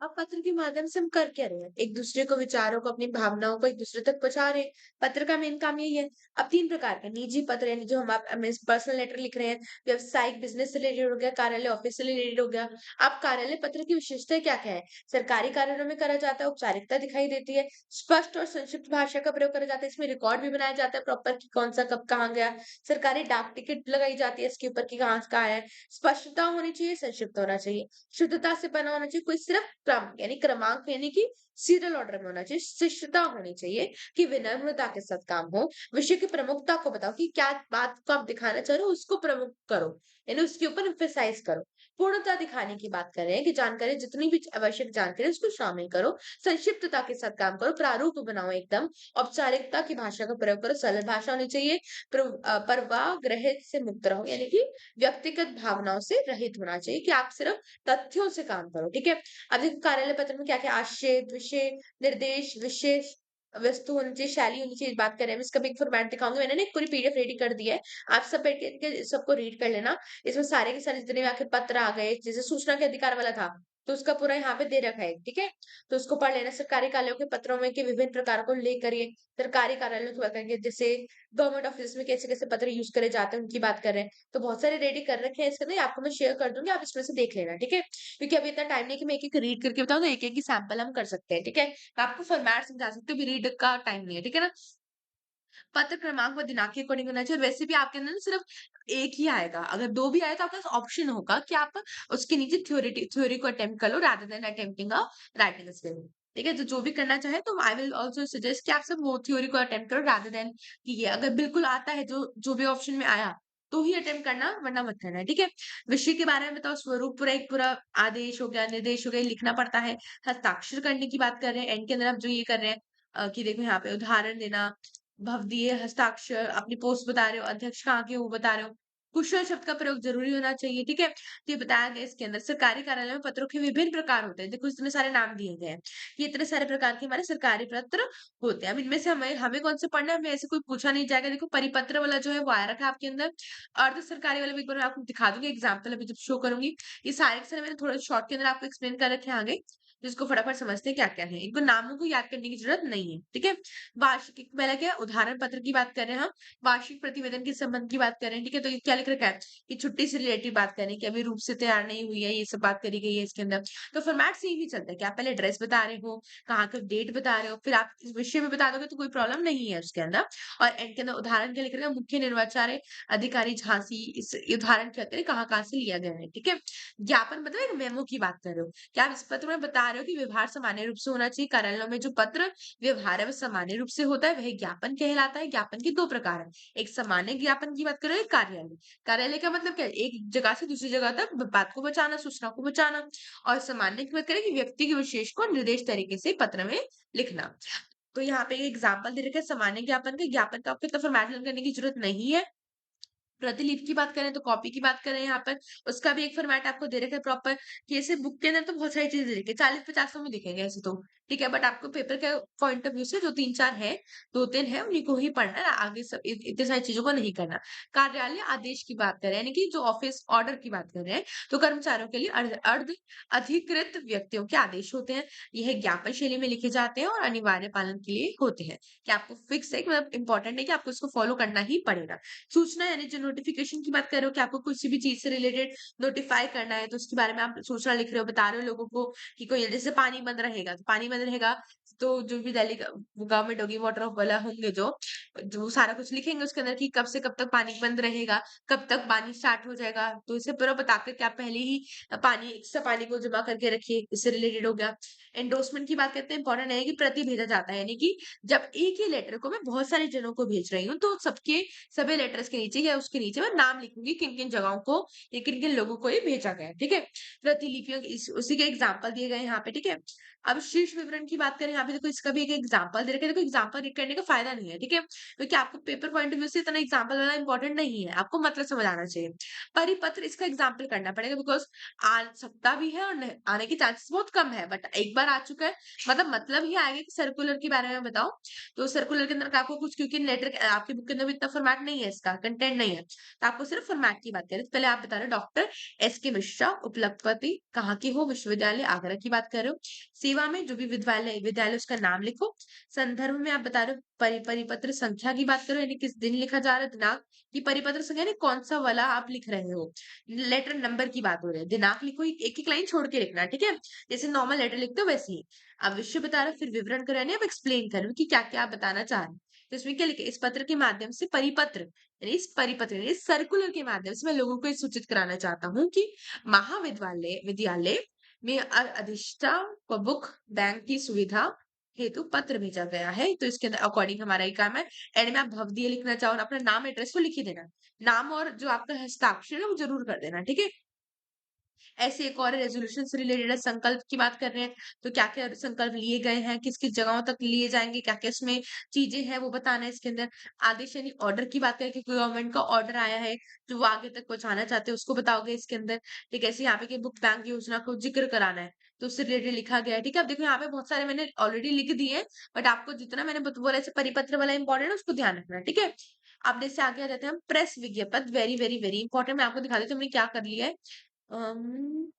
Speaker 1: अब पत्र के माध्यम से हम कर क्या रहे हैं? एक दूसरे को विचारों को, अपनी भावनाओं को एक दूसरे तक पहुँचा रहे हैं। पत्र का मेन काम यही है। अब 3 प्रकार के निजी पत्र यानी जो हम आप हमें पर्सनल लेटर लिख रहे हैं, व्यावसायिक बिज़नेस से रिलेटेड हो गया, कार्यालय ऑफिस से रिलेटेड हो गया। अब कार्यालय पत्र की विशेषताएँ क्या-क्या है? सरकारी कार्यालयों में करा जाता है, औपचारिकता दिखाई देती है, स्पष्ट और संक्षिप्त भाषा का प्रयोग करा जाता है, इसमें रिकॉर्ड भी बनाया जाता है प्रॉपर कि कौन-सा कब कहाँ गया। सरकारी डाक टिकट लगाई जाती है इसके ऊपर कि कहाँ का है। स्पष्टता होनी चाहिए, संक्षिप्त होना चाहिए। शुद्धता से बना होना चाहिए, कोई सिर्फ क्रम यानी क्रमांक यानी कि सीरियल ऑर्डर में होना चाहिए, शिष्टता होनी चाहिए कि विनम्रता के साथ काम हो, विषय की प्रमुखता को बताओ कि क्या बात को आप दिखाना चाह रहे हो उसको प्रमुख करो, यानी उसके ऊपर एम्फेसाइज करो। पूर्णता दिखाने की बात कर रहे हैं कि जानकारी जितनी भी आवश्यक जानकारी है उसको शामिल करो, संक्षिप्तता के साथ काम करो, प्रारूप बनाओ एकदम, औपचारिकता की भाषा का प्रयोग करो, सरल भाषा होनी चाहिए, पूर्वाग्रह से मुक्त रहो यानी कि व्यक्तिगत भावनाओं से रहित होना चाहिए कि आप सिर्फ तथ्यों से काम करो, ठीक है? अब देखो कार्यालय पत्र में क्या-क्या आशय, विषय, निर्देश, विशेष वस्तु होनी चाहिए, शैली होनी चाहिए, बात करें हम इसका भी एक फॉर्मेट दिखाऊँगी। मैंने ना एक पूरी पीडीएफ रेडी कर दी है। आप सब बैठ के सबको रीड कर लेना। इसमें सारे के सारे जितने भी आपके पत्र आ गए, जैसे सूचना के अधिकार वाला था, तो उसका पूरा यहाँ पे दे रखा है, ठीक है? तो उसको पढ़ लेना। सरकारी कार्यालयों के पत्रों में के विभिन्न प्रकार को उल्लेख करिए। सरकारी कार्यालयों की बात करेंगे, जैसे गवर्नमेंट ऑफिस में कैसे-कैसे पत्र यूज़ करे जाते हैं, उनकी बात कर रहे हैं। तो बहुत सारे रेडी कर रखे हैं इसके अंदर, आपको मैं शेयर कर दूँगी, आप इसमें से देख लेना, ठीक है? क्योंकि अभी इतना टाइम नहीं है कि मैं एक-एक रीड करके बताऊँ, तो एक-एक ही सैंपल हम कर सकते हैं, ठीक है? मैं आपको फॉर्मेट समझा सकती हूँ, अभी रीड का टाइम नहीं है, ठीक है ना? पत्र क्रमांक व दिनांक के अकॉर्डिंग होना चाहिए और वैसे भी आपके अंदर ना सिर्फ 1 ही आएगा। अगर 2 भी आए तो आपके पास ऑप्शन होगा कि आप उसके नीचे थ्योरी को अटेम्प्ट कर लो rather than attempting writing skill. ठीक है? तो जो भी करना चाहे तो आई विल आल्सो सजेस्ट कि आप सब वो थ्योरी को अटेम्प्ट करो रादर देन कि ये अगर बिल्कुल आता है जो भी ऑप्शन में आया, तो ही अटेम्प्ट करना वरना मत करना, ठीक है? विषय के बारे में बताओ स्वरूप पूरा एक पूरा आदेश हो गया, निर्देश हो गया, लिखना पड़ता है। हस्ताक्षर करने की बात कर रहे हैं, एंड के अंदर आप जो ये कर रहे हैं कि देखो यहाँ पे उदाहरण देना भवदीय हस्ताक्षर, अपनी पोस्ट बता रहे हो, अध्यक्ष कहाँ के हो बता रहे हो। कुशल शब्द का प्रयोग ज़रूरी होना चाहिए, ठीक है? तो ये बताया गया इसके अंदर सरकारी कार्यालय में पत्रों के विभिन्न प्रकार होते हैं। देखो इतने सारे नाम दिए गए हैं। ये इतने सारे प्रकार के हमारे सरकारी पत्र होते हैं। अब इनमें से हमें हमें कौन से पढ़ना है, हमें ऐसे कोई पूछा नहीं जाएगा। देखो परिपत्र वाला जो है वो आया रखा है आपके अंदर। अर्ध सरकारी वाला भी एक बार मैं आपको दिखा दूँगी एग्ज़ाम्पल अभी जब शो करूँगी। ये सारे के सारे मैंने थोड़े शॉर्ट के अंदर आपको एक्सप्लेन कर रखे हैं आगे, जिसको फटाफट समझते हैं क्या-क्या है। इनको नामों को याद करने की ज़रूरत नहीं है, ठीक है? वार्षिक पहला क्या है उदाहरण पत्र की बात कर रहे हैं हम, वार्षिक प्रतिवेदन के संबंध की बात कर रहे हैं, ठीक है? तो ये क्या लिख रखा है कि छुट्टी से रिलेटेड बात करें कि अभी रूप से तैयार नहीं हुई है, ये सब बात करी गई है इसके अंदर। तो फॉर्मेट सेम ही चलता है कि आप पहले एड्रेस बता रहे हो, कहाँ का डेट बता रहे हो, फिर आप इस विषय में बता दोगे तो कोई प्रॉब्लम नहीं है उसके अंदर। और एंड के अंदर उदाहरण क्या लिख रहे हैं मुख्य निर्वाचन अधिकारी झांसी इस उदाहरण क्या करें कहाँ-कहाँ से लिया गया है, ठीक है? ज्ञापन मतलब एक मेमो की बात कर रहे हो, क्या आप इस पत्र में बता रहे हो कि व्यवहार सामान्य रूप से होना चाहिए कार्यालयों में जो पत्र व्यवहार है वो सामान्य रूप से होता है, वही ज्ञापन कहलाता है। ज्ञापन के 2 प्रकार हैं। एक सामान्य ज्ञापन की बात करें, एक कार्यालय। कार्यालय का मतलब क्या है? एक जगह से दूसरी जगह तक बात को पहुँचाना, सूचना को पहुँचाना और सामान्य की बात करें कि व्यक्ति के विशेष को निर्देश तरीके से पत्र में लिखना। तो यहाँ पे एग्जाम्पल दे रखा है सामान्य ज्ञापन का। ज्ञापन का आपको इतना फॉर्मेट करने की जरूरत नहीं है। प्रतिलिपि की बात करें तो कॉपी की बात करें यहाँ पर, उसका भी एक फॉर्मेट आपको दे रखा है प्रॉपर कि ऐसे बुक के अंदर तो बहुत सारी चीज़ें दे रखी है, 40-50 में दिखेंगे ऐसे तो। ठीक है? बट आपको पेपर के पॉइंट ऑफ व्यू से जो 3-4 है, 2-3 है, उन्हीं को ही पढ़ना है, आगे सब इतनी सारी चीज़ों को नहीं करना। कार्यालय आदेश की बात करें, यानी कि जो ऑफ़िस ऑर्डर की बात कर रहे हैं, तो कर्मचारियों के लिए अर्ध अर्ध अधिकृत व्यक्तियों के आदेश होते हैं। यह ज्ञापन शैली में लिखे जाते हैं और अनिवार्य पालन के लिए होते हैं, कि आपको फिक्स है कि मतलब इम्पोर्टेंट है कि आपको इसको फ़ॉलो करना ही पड़ेगा। सूचना यानी जो नोटिफ़िकेशन की बात कर रहे हो कि आपको किसी भी चीज़ से रिलेटेड नोटिफ़ाई करना है, तो उसके बारे में आप सूचना लिख रहे हो, बता रहे हो लोगों को कि कोई जैसे पानी बंद रहेगा, तो पानी बंद रहेगा, तो जो भी दिल्ली गवर्नमेंट होगी, वाटर वाला होंगे जो सारा कुछ लिखेंगे उसके अंदर कि कब से कब तक पानी बंद रहेगा, कब तक पानी स्टार्ट हो जाएगा। तो इसे पूरा बता कर के आप पहले ही पानी एक्स्ट्रा पानी को जमा करके रखिए, इससे रिलेटेड हो गया। एंडोर्समेंट की बात करते हैं, इंपॉर्टेंट है कि प्रति भेजा जाता है, यानी कि जब एक ही लेटर को मैं बहुत सारे जनों को भेज रही हूँ, तो सबके सभी लेटर्स के नीचे या उसके नीचे मैं नाम लिखूंगी किन-किन जगहों को या किन-किन लोगों को ये भेजा गया है, ठीक है? प्रतिलिपियों की उसी के एग्जाम्पल दिए गए हैं यहाँ पे, ठीक है? अब शीर्ष विवरण की बात करें, यहाँ पे देखो इसका भी एक एग्जाम्पल दे रखा है। देखो एग्जाम्पल करने का फायदा नहीं है, ठीक है? क्योंकि आपको पेपर पॉइंट ऑफ व्यू से इतना एग्जाम्पल वाला इंपॉर्टेंट नहीं है, आपको मतलब समझ आना चाहिए। परिपत्र इसका एग्जाम्पल करना पड़ेगा, बिकॉज आ सकता भी है और आने के चांसेस बहुत कम है, बट एक बार आ चुका है मतलब ही आएगा कि सर्कुलर के बारे में बताओ। तो सर्कुलर के अंदर का आपको कुछ, क्योंकि लेटर आपकी बुक के अंदर भी इतना फॉर्मेट नहीं है, इसका कंटेंट नहीं है, तो आपको सिर्फ फॉर्मेट की बात करें। तो पहले आप बता रहे हो डॉक्टर एस के मिश्रा, उपलब्धपति कहाँ की हो, विश्वविद्यालय आगरा की बात कर रहे हो। सेवा में जो भी विद्यालय विद्यालय उसका नाम लिखो। संदर्भ में आप बता रहे हो परिपत्र संख्या की बात करो, यानी किस दिन लिखा जा रहा है, दिनांक की परिपत्र संख्या यानी कौन सा वाला आप लिख रहे हो। लेटर नंबर की बात हो रही है, दिनांक लिखो, एक एक लाइन छोड़ के लिखना, ठीक है? जैसे नॉर्मल लेटर लिखते हो वैसे ही। अब विषय बता रहे हो, फिर विवरण करो, यानी आप एक्सप्लेन करो कि क्या क्या आप बताना चाह रहे हैं। तो इसमें क्या लिखे, इस पत्र के माध्यम से परिपत्र यानी इस परिपत्र यानी सर्कुलर के माध्यम से मैं लोगों को ये सूचित कराना चाहता हूँ कि महाविद्यालय विद्यालय में अधिष्ठान बुक बैंक की सुविधा हेतु पत्र भेजा गया है। तो इसके अंदर अकॉर्डिंग हमारा ये काम है। एंड में आप भवदीय लिखना चाहो और अपना नाम एड्रेस तो लिख ही देना। नाम और जो आपका हस्ताक्षर है वो जरूर कर देना, ठीक है? ऐसे एक और रेज़ोल्यूशन से रिलेटेड है, संकल्प की बात कर रहे हैं, तो क्या-क्या संकल्प लिए गए हैं, किस-किस जगहों तक लिए जाएँगे, क्या-क्या इसमें चीज़ें हैं, वो बताना है इसके अंदर। आदेश यानी ऑर्डर की बात करें कि गवर्नमेंट का ऑर्डर आया है, जो वो आगे तक पहुँचाना चाहते हैं, उसको बताओगे इसके अंदर। ठीक है? ऐसे यहाँ पे कि बुक बैंक योजना को ज़िक्र कराना है, तो उससे रिलेटेड लिखा गया है। ठीक है? अब देखो यहाँ पे बहुत सारे मैंने ऑलरेडी लिख दिए हैं, बट आपको जितना मैंने बोला ऐसे परिपत्र वाला इम्पोर्टेंट है, उसको ध्यान रखना है, ठीक है? अब जैसे आगे आ जाते हैं हम प्रेस विज्ञापन, वेरी, वेरी, वेरी इंपॉर्टेंट। मैं आपको दिखा देती हूँ हमने क्या कर लिया है। हुँ।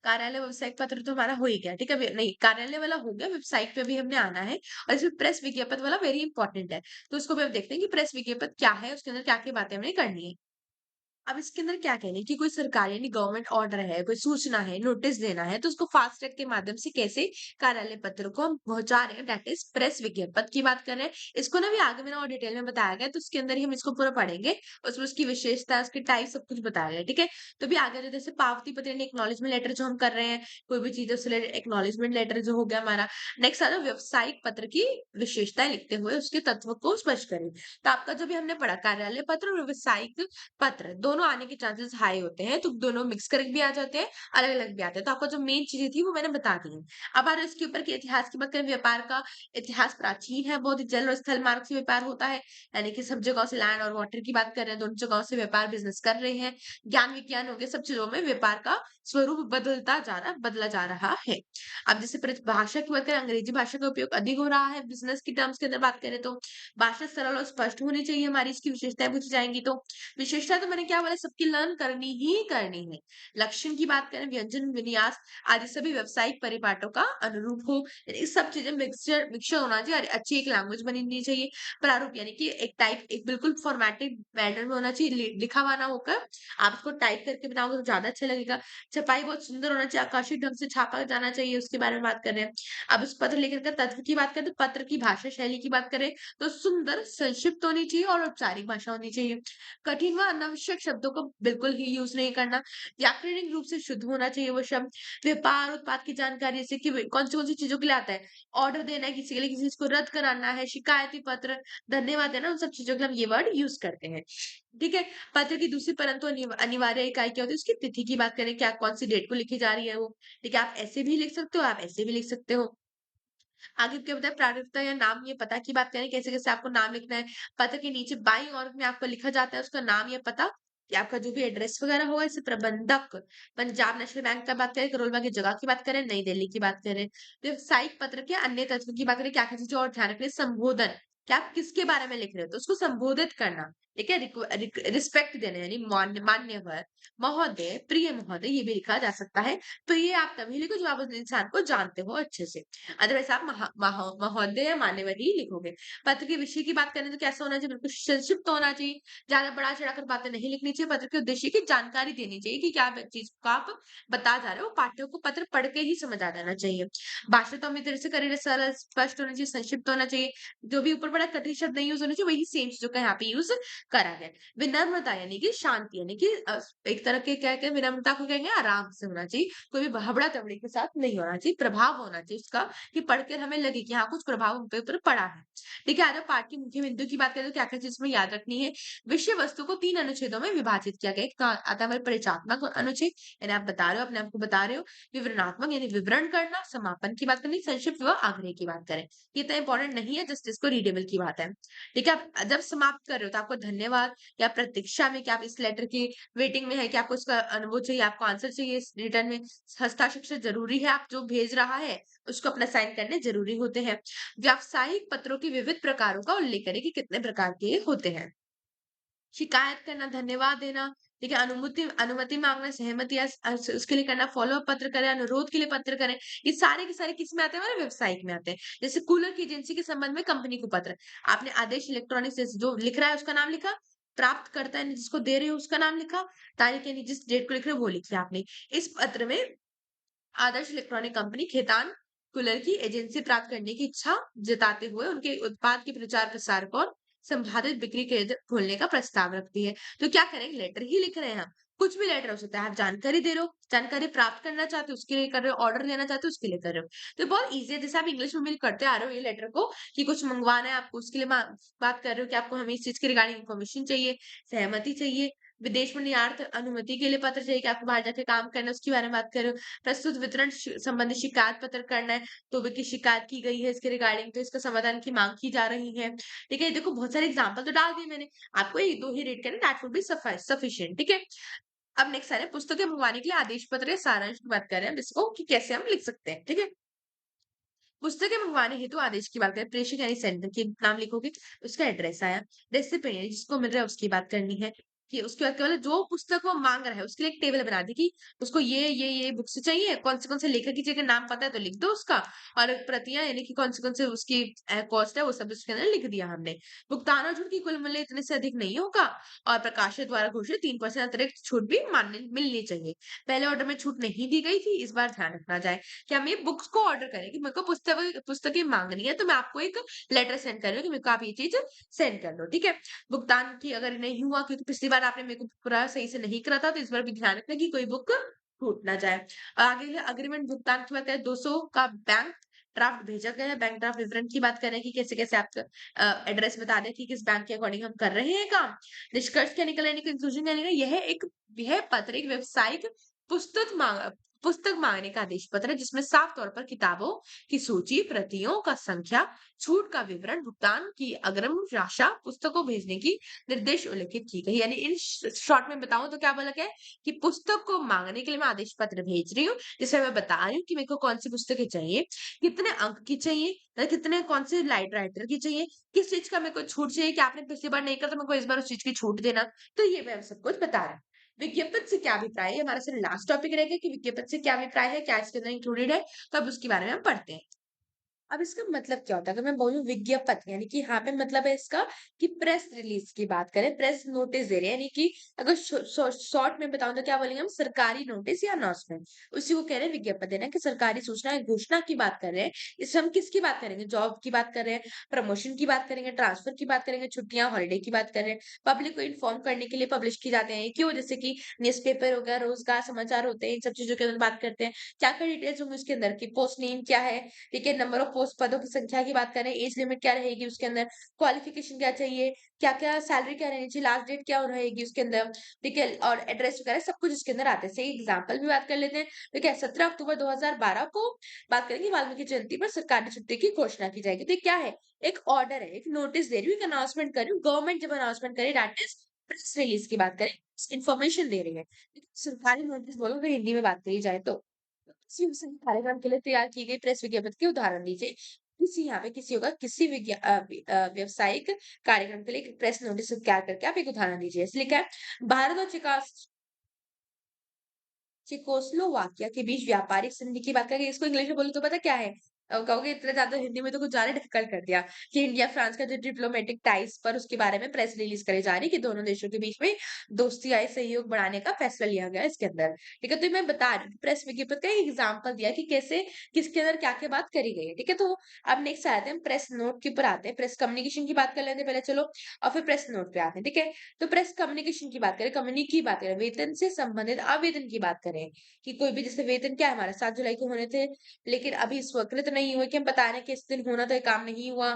Speaker 1: कार्यालय व्यावसायिक पत्र तो हमारा हो ही गया, ठीक है? नहीं, कार्यालय वाला हो गया, वेबसाइट पे भी हमने आना है और इसमें प्रेस विज्ञापन वाला वेरी इंपॉर्टेंट है। तो उसको भी हम देखते हैं कि प्रेस विज्ञापन क्या है, उसके अंदर क्या-क्या बातें हमने करनी है। अब इसके अंदर क्या कह रहे हैं कि कोई सरकारी यानी गवर्नमेंट ऑर्डर है, कोई सूचना है, नोटिस देना है, तो उसको फास्ट ट्रैक के माध्यम से कैसे कार्यालय पत्र को हम पहुंचा रहे हैं, दैट इज प्रेस विज्ञापन की बात कर रहे हैं। इसको ना भी आगे मैंने और डिटेल में बताया गया है, तो उसके अंदर ही हम इसको पूरा पढ़ेंगे। उसमें उसकी विशेषता, उसके टाइप सब कुछ बताया गया है, ठीक है? तो भी आगे जैसे पावती पत्र यानी एक्नॉलेजमेंट लेटर जो हम कर रहे हैं, कोई भी चीज उससे एक्नॉलेजमेंट लेटर जो हो गया हमारा। नेक्स्ट आ जाओ व्यवसायिक पत्र की विशेषताएं लिखते हुए उसके तत्व को स्पष्ट करें। तो आपका जो भी हमने पढ़ा कार्यालय पत्र और व्यवसायिक पत्र दोनों आने के चांसेस हाई होते हैं, तो दोनों मिक्स करके भी आ जाते हैं, अलग-अलग भी आते हैं। तो आपको जो मेन चीज़ें थी वो मैंने बता दी हैं। अब आ रहा है इसके ऊपर कि इतिहास की बात करें, व्यापार का इतिहास प्राचीन है, बहुत ही जल और स्थल मार्ग से व्यापार होता है, यानी कि सब जगहों से लैंड और वाटर की बात कर रहे हैं, दोनों जगहों से व्यापार बिज़नेस कर रहे हैं। ज्ञान विज्ञान हो गया, सब चीज़ों में व्यापार का स्वरूप बदला जा रहा है। अब जैसे भाषा की बात करें, अंग्रेजी भाषा का उपयोग अधिक हो रहा है, बिज़नेस की टर्म्स के अंदर बात करें तो भाषा सरल और स्पष्ट होनी चाहिए हमारी, इसकी विशेषताएँ पूछी जाएँगी तो। विशेषता तो मैंने क्या बोला, सबकी लर्न करनी ही करनी है। लक्षण की बात करें, व्यंजन विन्यास आदि सभी व्यावसायिक परिपाटों का अनुरूप हो। ये सब चीजें मिक्सचर मिक्सचर होना चाहिए और अच्छी एक लैंग्वेज बननी चाहिए। प्रारूप यानी कि एक टाइप एक बिल्कुल फॉर्मेटेड मैनर में होना चाहिए, लिखा हुआ ना होकर आप उसको टाइप करके बनाओगे तो ज्यादा अच्छा लगेगा। छपाई बहुत सुंदर होना चाहिए, आकर्षक ढंग से छापा जाना चाहिए, उसके बारे में बात कर रहे हैं। अब उस पत्र लेखन का तत्व की बात करें तो पत्र की भाषा शैली की बात करें तो सुंदर संक्षिप्त होनी चाहिए और औपचारिक भाषा होनी चाहिए। कठिन व अनावश्यक शब्दों को बिल्कुल ही यूज नहीं करना। व्याकरणिक रूप से शुद्ध होना चाहिए वो शब्द। व्यापार उत्पाद की जानकारी जैसे कि कौन सी चीजों के लिए आता है, ऑर्डर देना है किसी के लिए, किसी चीज को रद्द कराना है, शिकायती पत्र, धन्यवाद देना, उन सब चीजों के लिए हम ये वर्ड यूज करते हैं। ठीक है? पत्र की दूसरी परंतु अनिवार्य इकाई क्या होती है, उसकी तिथि की बात करें, क्या कौन सी डेट को लिखी जा रही है वो। ठीक है? आप ऐसे भी लिख सकते हो, आप ऐसे भी लिख सकते हो। आगे क्या बताया, प्रारूपता या नाम या पता की बात करें, कैसे कैसे आपको नाम लिखना है। पत्र के नीचे बाईं ओर में आपको लिखा जाता है उसका नाम या पता। कि आपका जो भी एड्रेस वगैरह होगा, जैसे प्रबंधक, पंजाब नेशनल बैंक का बात करें, करोल बाग की जगह की बात करें, नई दिल्ली की बात करें। व्यावसायिक पत्र के अन्य तत्व की बात करें, क्या-क्या चीज़ें और ध्यान रखनी है, संबोधन, कि आप किसके बारे में लिख रहे हो, तो उसको संबोधित करना, ठीक है? रिस्पेक्ट देना यानी मान्यवर, महोदय, प्रिय महोदय ये भी लिखा जा सकता है। तो ये आप तभी लिखो जब आप उस इंसान को जानते हो अच्छे से। अदरवाइज़ आप महोदय या मान्यवर ही लिखोगे। पत्र के विषय की बात करें तो कैसा होना चाहिए? बिल्कुल संक्षिप्त होना चाहिए। ज़्यादा बढ़ा-चढ़ाकर बातें नहीं लिखनी चाहिए। पत्र के उद्देश्य की जानकारी देनी चाहिए कि क्या चीज़ को आप बता जा रहे हो। पाठक को पत्र पढ़ के ही समझ आ जाना चाहिए। भाषा तो हम इस तरह से करें, सरल, स्पष्ट होना चाहिए, संक्षिप्त होना चाहिए। जो भी ऊपर-पड़ा कठिन शब्द नहीं यूज़ होने चाहिए, वही सेम चीज़ों का यहाँ पे यूज़ करा गया है। विनम्रता यानी कि शांति यानी कि एक तरह के क्या कहते हैं, विनम्रता को कहेंगे आराम से होना चाहिए। कोई भी हबड़ा-तबड़ी के साथ नहीं होना चाहिए। प्रभाव होना चाहिए उसका, कि पढ़कर हमें लगे कि हाँ, कुछ प्रभाव हम पे ऊपर पड़ा है। ठीक है, अगर पाठ के मुख्य बिंदु की बात करें तो क्या-क्या चीज़ इसमें याद रखनी है। विषय वस्तु को 3 अनुच्छेदों में विभाजित किया गया है। एक तो आता है हमारे परिचयात्मक अनुच्छेद, यानी आप बता रहे हो, अपने आप को बता रहे हो। विवरणात्मक यानी विवरण करना, समापन की बात करनी, संक्षिप्त व आग्रह की बात करें। ये इतना इंपॉर्टेंट नहीं है, जस्ट इसको रीडेबल की बात है। ठीक है, आप जब समाप्त कर रहे हो तो आपको धन्यवाद या प्रतीक्षा में, कि आप इस लेटर की वेटिंग में है, कि आपको इसका वो चाहिए, आपको आंसर चाहिए इस रिटर्न में, हस्ताक्षर ज़रूरी है, आप जो भेज रहा है उसको अपना साइन करने ज़रूरी होते हैं। व्यावसायिक पत्रों के विविध प्रकारों का उल्लेख करें कि कितने प्रकार के होते हैं। शिकायत करना, धन्यवाद देना, ठीक है, अनुमति अनुमति माँगना, सहमति या उसके लिए करना, फ़ॉलो अप पत्र करें, अनुरोध के लिए पत्र करें, ये सारे के सारे किसमें आते हैं? हमारे व्यावसायिक में आते हैं। जैसे कूलर की एजेंसी के संबंध में कंपनी को पत्र, आपने आदेश इलेक्ट्रॉनिक्स से जो लिख रहा है उसका नाम लिखा, प्राप्तकर्ता यानी जिसको दे रहे हो उसका नाम लिखा, तारीख यानी जिस डेट को लिख रहे हो वो लिखिए आपने। इस पत्र में आदर्श इलेक्ट्रॉनिक कंपनी खेतान कूलर की एजेंसी प्राप्त करने की इच्छा जताते हुए उनके उत्पाद के प्रचार प्रसार को और संभावित बिक्री केंद्र खोलने का प्रस्ताव रखती है। तो क्या करेंगे? लेटर ही लिख रहे हैं हम। कुछ भी लेटर हो सकता है। आप जानकारी दे रहे हो, जानकारी प्राप्त करना चाहते हो उसके लिए कर रहे हो, ऑर्डर लेना चाहते हो उसके लिए कर रहे हो। तो बहुत ईज़ी है, जैसे आप इंग्लिश में भी करते आ रहे हो ये लेटर को, कि कुछ मँगवाना है आपको, उसके लिए बात कर रहे हो कि आपको हमें इस चीज़ के रिगार्डिंग इन्फॉर्मेशन चाहिए, सहमति चाहिए, विदेश में निर्यात अनुमति के लिए पत्र चाहिए कि आपको बाहर जाके काम करना है उसके बारे में बात कर रहे हो। प्रस्तुत वितरण संबंधी शिकायत पत्र करना है, तो भी की शिकायत की गई है इसके रिगार्डिंग, तो इसका समाधान की मांग की जा रही है। ठीक है, देखो बहुत सारे एग्जांपल तो डाल दिए मैंने, आपको 1-2 ही रीड करना, दैट वुड बी सफिशिएंट। ठीक है, अब नेक्स्ट आ रहा है पुस्तकें मंगवाने के लिए आदेश पत्र या सारांश की बात कर रहे हैं हम जिसको, कि कैसे हम लिख सकते हैं। ठीक है, पुस्तकें मंगवाने हेतु आदेश की बात करें, प्रेषक यानी सेंडर के नाम लिखोगे, उसका एड्रेस आया, रेसिपिएंट यानी जिसको मिल रहा है उसकी बात करनी है, कि उसके बाद क्या बोला, जो पुस्तक वो मांग रहा है उसके लिए एक टेबल बना दी कि उसको ये बुक्स चाहिए, कौन से लेखक की जगह नाम पता है तो लिख दो उसका, और प्रतियां यानी कि कौन से उसकी कॉस्ट है वो सब उसके अंदर लिख दिया हमने। भुगतान और छूट की कुल मूल्य इतने से अधिक नहीं होगा, और प्रकाशक द्वारा घोषित 3% अतिरिक्त छूट भी मानने मिलनी चाहिए। पहले ऑर्डर में छूट नहीं दी गई थी, इस बार ध्यान रखना जाए कि हम ये बुक्स को ऑर्डर करें, कि मेरे को पुस्तकें माँगनी है, तो मैं आपको एक लेटर सेंड कर रही हूँ कि मेरे को आप ये चीज़ सेंड कर दो, ठीक है? भुगतान की अगर नहीं हुआ, क्योंकि पिछली बार आपने मेरे को पूरा सही से नहीं करा था, तो इस बार भी ध्यान रखना कि कोई बुक छूट ना जाए। आगे है अग्रीमेंट भुगतान की बात करें, 200 का बैंक ड्राफ्ट भेजा गया है। बैंक ड्राफ्ट विवरण की बात करें कि कैसे-कैसे आपका एड्रेस बता दें कि किस बैंक के अकॉर्डिंग हम कर रहे हैं काम। निष्कर्ष क्या निकला, यानी कंक्लूजन क्या निकला, यह पत्र एक व्यावसायिक पुस्तक माँग पुस्तक माँगने का आदेश पत्र है, जिसमें साफ तौर पर किताबों की सूची, प्रतियों का संख्या, छूट का विवरण, भुगतान की अग्रिम राशि, पुस्तकों भेजने की निर्देश उल्लिखित की गई। यानी इन शॉर्ट में बताऊं तो क्या बोला गया है, कि पुस्तक को मांगने के लिए मैं आदेश पत्र भेज रही हूँ, जिसमें मैं बता रही हूँ कि मेरे को कौन सी पुस्तकें चाहिए, कितने अंक की चाहिए, कितने कौन से लाइट राइटर की चाहिए, किस चीज का मेरे को छूट चाहिए, कि आपने पिछली बार नहीं करा तो मेरे को इस बार उस चीज की छूट देना। तो ये मैं सब कुछ बता रहा हूँ। विज्ञापन से क्या अभिप्राय है, हमारा सिर्फ लास्ट टॉपिक रहेगा कि विज्ञापन से क्या अभिप्राय है, क्या इसके अंदर इंक्लूडेड है, तो अब उसके बारे में हम पढ़ते हैं। अब इसका मतलब क्या होता है? अगर मैं बोलूँ विज्ञापन, यानी कि यहाँ पे मतलब है इसका, कि प्रेस रिलीज की बात करें, प्रेस नोटिस दे रहे हैं, यानी कि अगर शॉर्ट में बताऊं तो क्या बोलेंगे हम, सरकारी नोटिस या अनाउंसमेंट, उसी को कह रहे हैं विज्ञापन देना, कि सरकारी सूचना या घोषणा की बात कर रहे हैं। इसमें हम किसकी बात करेंगे, जॉब की बात कर रहे हैं, प्रमोशन की बात करेंगे, ट्रांसफर की बात करेंगे, छुट्टियां हॉलीडे की बात कर रहे हैं, पब्लिक को इन्फॉर्म करने के लिए पब्लिश की जाते हैं। क्यों? जैसे कि न्यूज़पेपर हो गया, रोजगार समाचार होते हैं, इन सब चीजों के अंदर बात करते हैं। क्या क्या डिटेल्स होंगे उसके अंदर, की पोस्ट नेम क्या है, ठीक है, नंबर ऑफ पोस्ट, पदों की संख्या की बात करें, एज लिमिट क्या रहेगी उसके अंदर, क्वालिफिकेशन क्या चाहिए, क्या-क्या सैलरी क्या रहनी चाहिए, लास्ट डेट क्या रहेगी उसके अंदर, ठीक है, और एड्रेस वगैरह सब कुछ इसके अंदर आते हैं। सही एग्जांपल भी बात कर लेते हैं, ठीक है, 17 अक्टूबर 2012 को बात करेंगे, वाल्मीकि जयंती पर सरकारी छुट्टी की घोषणा की जाएगी। तो ये क्या है? एक ऑर्डर है, एक नोटिस दे रही हूँ, एक अनाउंसमेंट कर रही हूँ। गवर्नमेंट जब अनाउंसमेंट करे, दैट इज प्रेस रिलीज की बात करें, इंफॉर्मेशन दे रही है। लेकिन सरकारी नोटिस बोलो अगर हिंदी में बात करी जाए तो किसी भी सही कार्यक्रम के लिए तैयार की गई प्रेस विज्ञप्ति के उदाहरण दीजिए। किसी यहाँ पे किसी होगा किसी व्यावसायिक कार्यक्रम के लिए एक प्रेस नोटिस तैयार करके आप एक उदाहरण दीजिए। इसलिए लिखा है भारत और चेकोस्लोवाकिया के बीच व्यापारिक संधि की बात करें, इसको इंग्लिश में बोले तो पता क्या है? कहोगे इतना ज़्यादा हिंदी में तो कुछ ज़्यादा डिफिकल्ट कर दिया कि इंडिया फ्रांस का जो डिप्लोमेटिक टाइज पर उसके बारे में प्रेस रिलीज करी जा रही है कि दोनों देशों के बीच में दोस्तियाई सहयोग बढ़ाने का फैसला लिया गया है इसके अंदर। ठीक है? तो मैं बता रही हूँ प्रेस विज्ञप्ति का एक एग्जाम्पल दिया कि कैसे किसके अंदर क्या-क्या बात करी गई है। ठीक है? तो अब नेक्स्ट आते हैं प्रेस नोट के ऊपर आते हैं। प्रेस कम्युनिकेशन की बात कर लेते हैं पहले चलो और फिर प्रेस नोट पे आते हैं। ठीक है? तो प्रेस कम्युनिकेशन की बात करें, कम्युनिटी की बात करें, वेतन से संबंधित आवेदन की बात करें कि कोई भी जैसे वेतन क्या है हमारा 7 जुलाई को होने थे, लेकिन अभी स्वीकृत नहीं हुए कि हम बता रहे हैं कि इस दिन होना था, ये काम नहीं हुआ।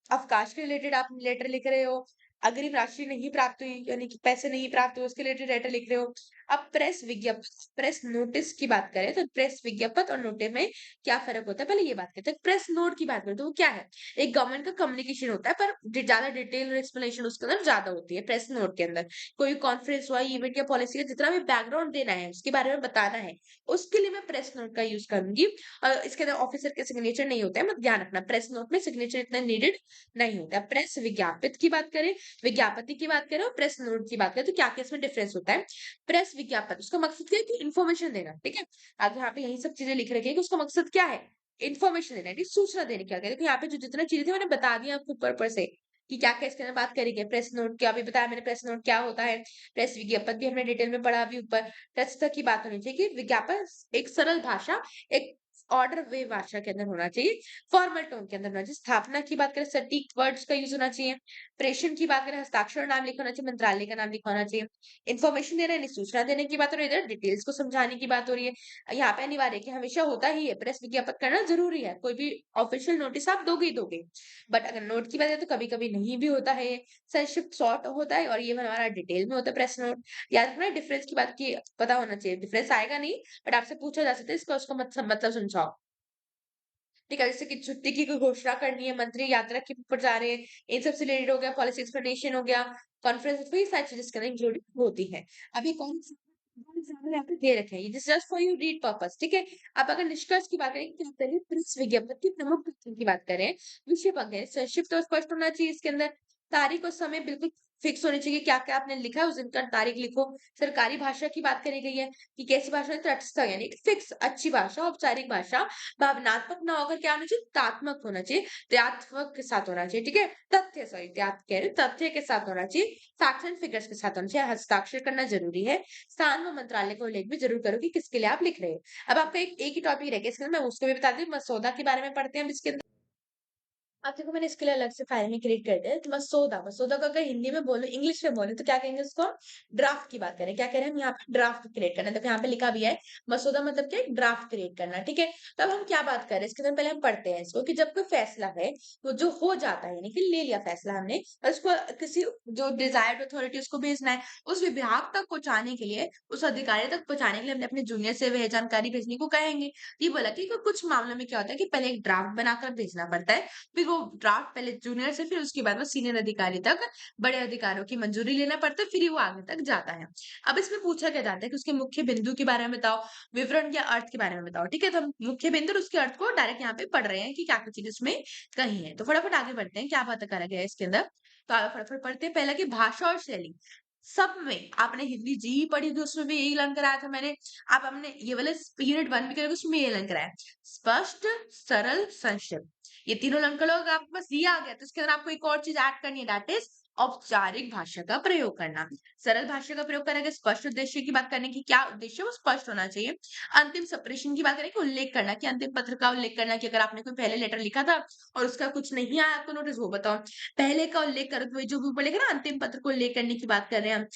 Speaker 1: अवकाश के रिलेटेड आप लेटर लिख रहे हो, अग्रिम राशि नहीं प्राप्त हुई यानी कि पैसे नहीं प्राप्त हुए उसके रिलेटेड लेटर लिख रहे हो। अब प्रेस नोटिस की बात करें तो प्रेस विज्ञप्ति और नोटिस में क्या फ़र्क होता है? पहले ये बात करते हैं। प्रेस नोट की बात करें तो वो क्या है? एक गवर्नमेंट का कम्युनिकेशन होता है पर ज़्यादा डिटेल और एक्सप्लेनेशन उसके अंदर ज़्यादा होती है प्रेस नोट के अंदर। कोई कॉन्फ्रेंस हुआ, इवेंट या पॉलिसी का जितना भी बैकग्राउंड देना है, उसके बारे में बताना है, उसके लिए मैं प्रेस नोट का यूज़ करूँगी। इसके अंदर ऑफिसर के सिग्नेचर नहीं होते हैं, मत ध्यान रखना प्रेस नोट में सिग्नेचर इतना नीडेड नहीं होता है। प्रेस विज्ञापित की बात करें, विज्ञापति की बात करें और प्रेस नोट की बात करें तो क्या-क्या इसमें डिफरेंस होता है? प्रेस विज्ञापन उसका मकसद क्या है कि इन्फॉर्मेशन देना, ठीक है? अब यहाँ पे यही सब चीज़ें लिख रखी है कि उसका मकसद क्या है? इन्फॉर्मेशन देना, यानी सूचना देने क्या कहते हैं। देखो यहाँ पे जो जितना चीज़ें थी मैंने बता दिया आपको ऊपर-ऊपर से कि क्या-क्या इसके अंदर बात करी गई है। प्रेस नोट क्या अभी बताया मैंने प्रेस नोट क्या होता है? प्रेस विज्ञापन भी हमने डिटेल में पढ़ा अभी ऊपर। तक की बात होनी चाहिए कि विज्ञापन एक सरल भाषा, एक ऑर्डर वे भाषा के अंदर होना चाहिए, फॉर्मल टोन के अंदर होना चाहिए। स्थापना की बात करें सटीक वर्ड्स का यूज़ होना चाहिए। प्रेषण की बात करें हस्ताक्षर नाम लिखा होना चाहिए, मंत्रालय का नाम लिखा होना चाहिए। इन्फॉर्मेशन देना यानी सूचना देने की बात हो रही है, इधर डिटेल्स को समझाने की बात हो रही है। यहाँ पे अनिवार्य है कि हमेशा होता ही है, प्रेस विज्ञापन करना ज़रूरी है। कोई भी ऑफिशियल नोटिस आप दोगे ही दोगे। बट अगर नोट की बात है तो कभी-कभी नहीं भी होता है, संक्षिप्त शॉर्ट होता है और ये हमारा डिटेल में होता है प्रेस नोट। याद रखना डिफरेंस की बात की पता होना चाहिए। डिफरेंस आएगा नहीं बट आपसे पूछा जा सकता है इसका उसका मतलब समझाओ। ठीक है, जैसे कि छुट्टी की कोई घोषणा करनी है, मंत्री यात्रा के ऊपर जा रहे हैं, इन सब से रिलेटेड हो गया, पॉलिसी एक्सप्लेनेशन हो गया, कॉन्फ्रेंस तो ये सारी चीज़ें इसके अंदर इंक्लूडेड होती हैं। अभी कौन सा एग्जाम्पल यहाँ पे दे रखे हैं, ये just for you read purpose, ठीक है? अब अगर निष्कर्ष की बात करें कि पहले प्रेस विज्ञापन की प्रमुख तथ्यों की बात करें, विषय पंक्ति है, संक्षिप्त और स्पष्ट होना चाहिए इसके अंदर, तारीख और समय बिल्कुल फिक्स होनी चाहिए, क्या-क्या आपने लिखा है उस दिन का तारीख लिखो, सरकारी भाषा की बात करी गई है कि कैसी भाषा है तटस्थ यानी कि फिक्स अच्छी भाषा, औपचारिक भाषा भावनात्मक ना होकर क्या होना चाहिए? तात्मक होना चाहिए, तथ्यात्मक के साथ होना चाहिए, ठीक है? तथ्य सॉरी तथ्य कह रही हूँ, तथ्य के साथ होना चाहिए, फैक्ट्स एंड फिगर्स के साथ होना चाहिए, हस्ताक्षर करना ज़रूरी है, स्थान व मंत्रालय का उल्लेख भी ज़रूर करो कि किसके लिए आप लिख रहे हो। अब आपका एक ही टॉपिक रह गया, इसके अंदर मैं उसको भी बता दूँ, मसौदा के बारे में पढ़ते हैं अब इसके अंदर। अब देखो मैंने इसके लिए अलग से फाइल में क्रिएट कर दिया है, तो मसौदा मसौदा को अगर हिंदी में बोलो इंग्लिश में बोले तो क्या कहेंगे उसको? ड्राफ्ट की बात करें क्या कह रहे हैं हम यहाँ पे ड्राफ्ट क्रिएट करना है, देखो यहाँ पे लिखा भी है मसौदा मतलब क्या है ड्राफ्ट क्रिएट करना, ठीक है? तो अब हम क्या बात कर रहे हैं इसके अंदर पहले हम पढ़ते हैं इसको कि जब कोई फैसला है वो जो हो जाता है यानी कि ले लिया फैसला हमने और उसको किसी जो डिजायर्ड अथॉरिटी उसको भेजना है उस विभाग तक पहुंचाने के लिए उस अधिकारी तक पहुंचाने के लिए हमने अपने जूनियर से वह जानकारी भेजने को कहेंगे। ये बोला कि कुछ मामलों में क्या होता है कि पहले एक ड्राफ्ट बनाकर भेजना पड़ता है, फिर वो ड्राफ्ट पहले जूनियर से फिर उसके बाद वो सीनियर अधिकारी तक बड़े अधिकारियों की मंजूरी लेना पड़ता है, फिर ही वो आगे तक जाता है। अब इसमें पूछा क्या जाता है कि उसके मुख्य बिंदु के बारे में बताओ, विवरण या अर्थ के बारे में बताओ, ठीक है? तो हम मुख्य बिंदु और उसके अर्थ को डायरेक्ट यहाँ पे पढ़ रहे हैं कि क्या-क्या चीज़ उसमें कही है। तो फटाफट आगे बढ़ते हैं, क्या बात करा गया है इसके अंदर? तो फटाफट पढ़ते हैं। पहला कि भाषा और शैली, सब में आपने हिंदी जी पढ़ी थी उसमें भी यही लर्न कराया था मैंने। आप हमने ये वाले यूनिट 1 भी करोगे उसमें ये लर्न कराया है। स्पष्ट, सरल, संक्षिप्त। ये तीनों लर्न कर लो अगर आपके पास ये आ गया तो इसके अंदर आपको एक और चीज़ ऐड करनी है दैट इज़ औपचारिक भाषा का प्रयोग करना। सरल भाषा का प्रयोग करेंगे, स्पष्ट उद्देश्य की बात करने की क्या उद्देश्य है वो स्पष्ट होना चाहिए। अंतिम सप्रेषण की बात करें कि उल्लेख करना कि अंतिम पत्र का उल्लेख करना कि अगर आपने कोई पहले लेटर लिखा था और उसका कुछ नहीं आया आपको नोटिस वो बताओ। पहले का उल्लेख करो तो वही जो भी ऊपर लिखा ना अंतिम पत्र को उल्लेख करने की बात कर रहे हैं हम।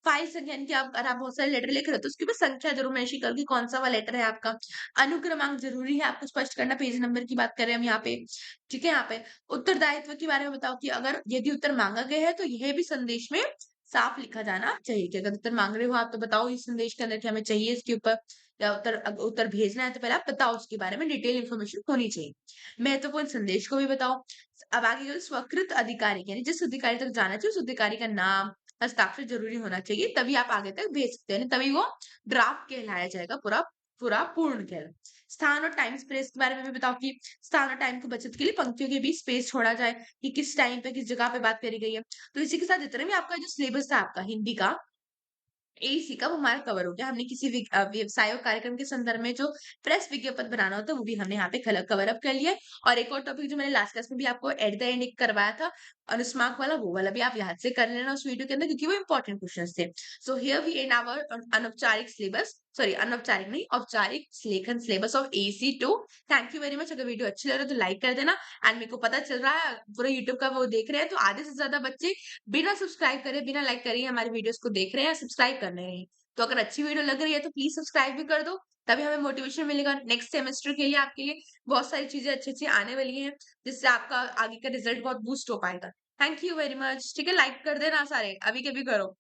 Speaker 1: फ़ाइल संख्या यानी कि आप अगर आप बहुत सारे लेटर लिख रहे हो तो उसकी भी संख्या ज़रूर मेंशन करो कि कौन-सा वाला लेटर है आपका। अनुक्रमांक ज़रूरी है आपको स्पष्ट करना, पेज नंबर की बात कर रहे हैं हम यहाँ पे, ठीक है यहाँ पे। उत्तरदायित्व के बारे में बताओ कि अगर यदि उत्तर माँगा गया है तो यह भी संदेश में साफ लिखा जाना चाहिए कि अगर उत्तर माँग रहे हो आप तो बताओ इस संदेश के अंदर कि हमें चाहिए इसके ऊपर या उत्तर भेजना है तो पहले आप बताओ उसके बारे में डिटेल इन्फॉर्मेशन होनी चाहिए। महत्वपूर्ण संदेश को भी बताओ। अब आगे जो स्वीकृत अधिकारी यानी जिस अधिकारी तक जाना चाहिए उस अधिकारी का नाम, हस्ताक्षर ज़रूरी होना चाहिए, तभी आप आगे तक भेज सकते हैं, तभी वो ड्राफ्ट कहलाया जाएगा पूरा पूरा पूर्ण कहला स्थान और टाइम स्पेस के बारे में भी बताओ कि स्थान और टाइम की बचत के लिए पंक्तियों के बीच स्पेस छोड़ा जाए कि किस टाइम पे, किस जगह पे बात करी गई है। तो इसी के साथ जितना भी आपका जो सिलेबस था आपका हिंदी का एईसी का वो हमारा कवर हो गया। हमने किसी व्यवसाय और कार्यक्रम के संदर्भ में जो प्रेस विज्ञापन बनाना होता है, वो भी हमने यहाँ पे कवर अप कर लिया है। और एक और टॉपिक जो मैंने लास्ट क्लास में भी आपको एट द एंड एक करवाया था, अनुस्मार्क वाला, वो वाला भी आप याद से कर लेना उस वीडियो के अंदर क्योंकि वो इंपॉर्टेंट क्वेश्चंस थे। So here we and our अनौपचारिक सिलेबस, सॉरी अनौपचारिक नहीं, औपचारिक लेखन syllabus of AEC 2। Thank you very much. अगर वीडियो अच्छी लग रहा है तो लाइक कर देना। एंड मेरे को पता चल रहा है पूरा यूट्यूब का वो देख रहे हैं, तो आधे से ज्यादा बच्चे बिना सब्सक्राइब करे, बिना लाइक करे हमारे वीडियोस को देख रहे हैं, सब्सक्राइब कर रहे हैं। तो अगर अच्छी वीडियो लग रही है तो प्लीज सब्सक्राइब भी कर दो, तभी हमें मोटिवेशन मिलेगा नेक्स्ट सेमेस्टर के लिए। आपके लिए बहुत सारी चीजें अच्छी अच्छी आने वाली हैं, जिससे आपका आगे का रिजल्ट बहुत बूस्ट हो पाएगा। Thank you very much. ठीक है, लाइक कर देना सारे, अभी के भी करो।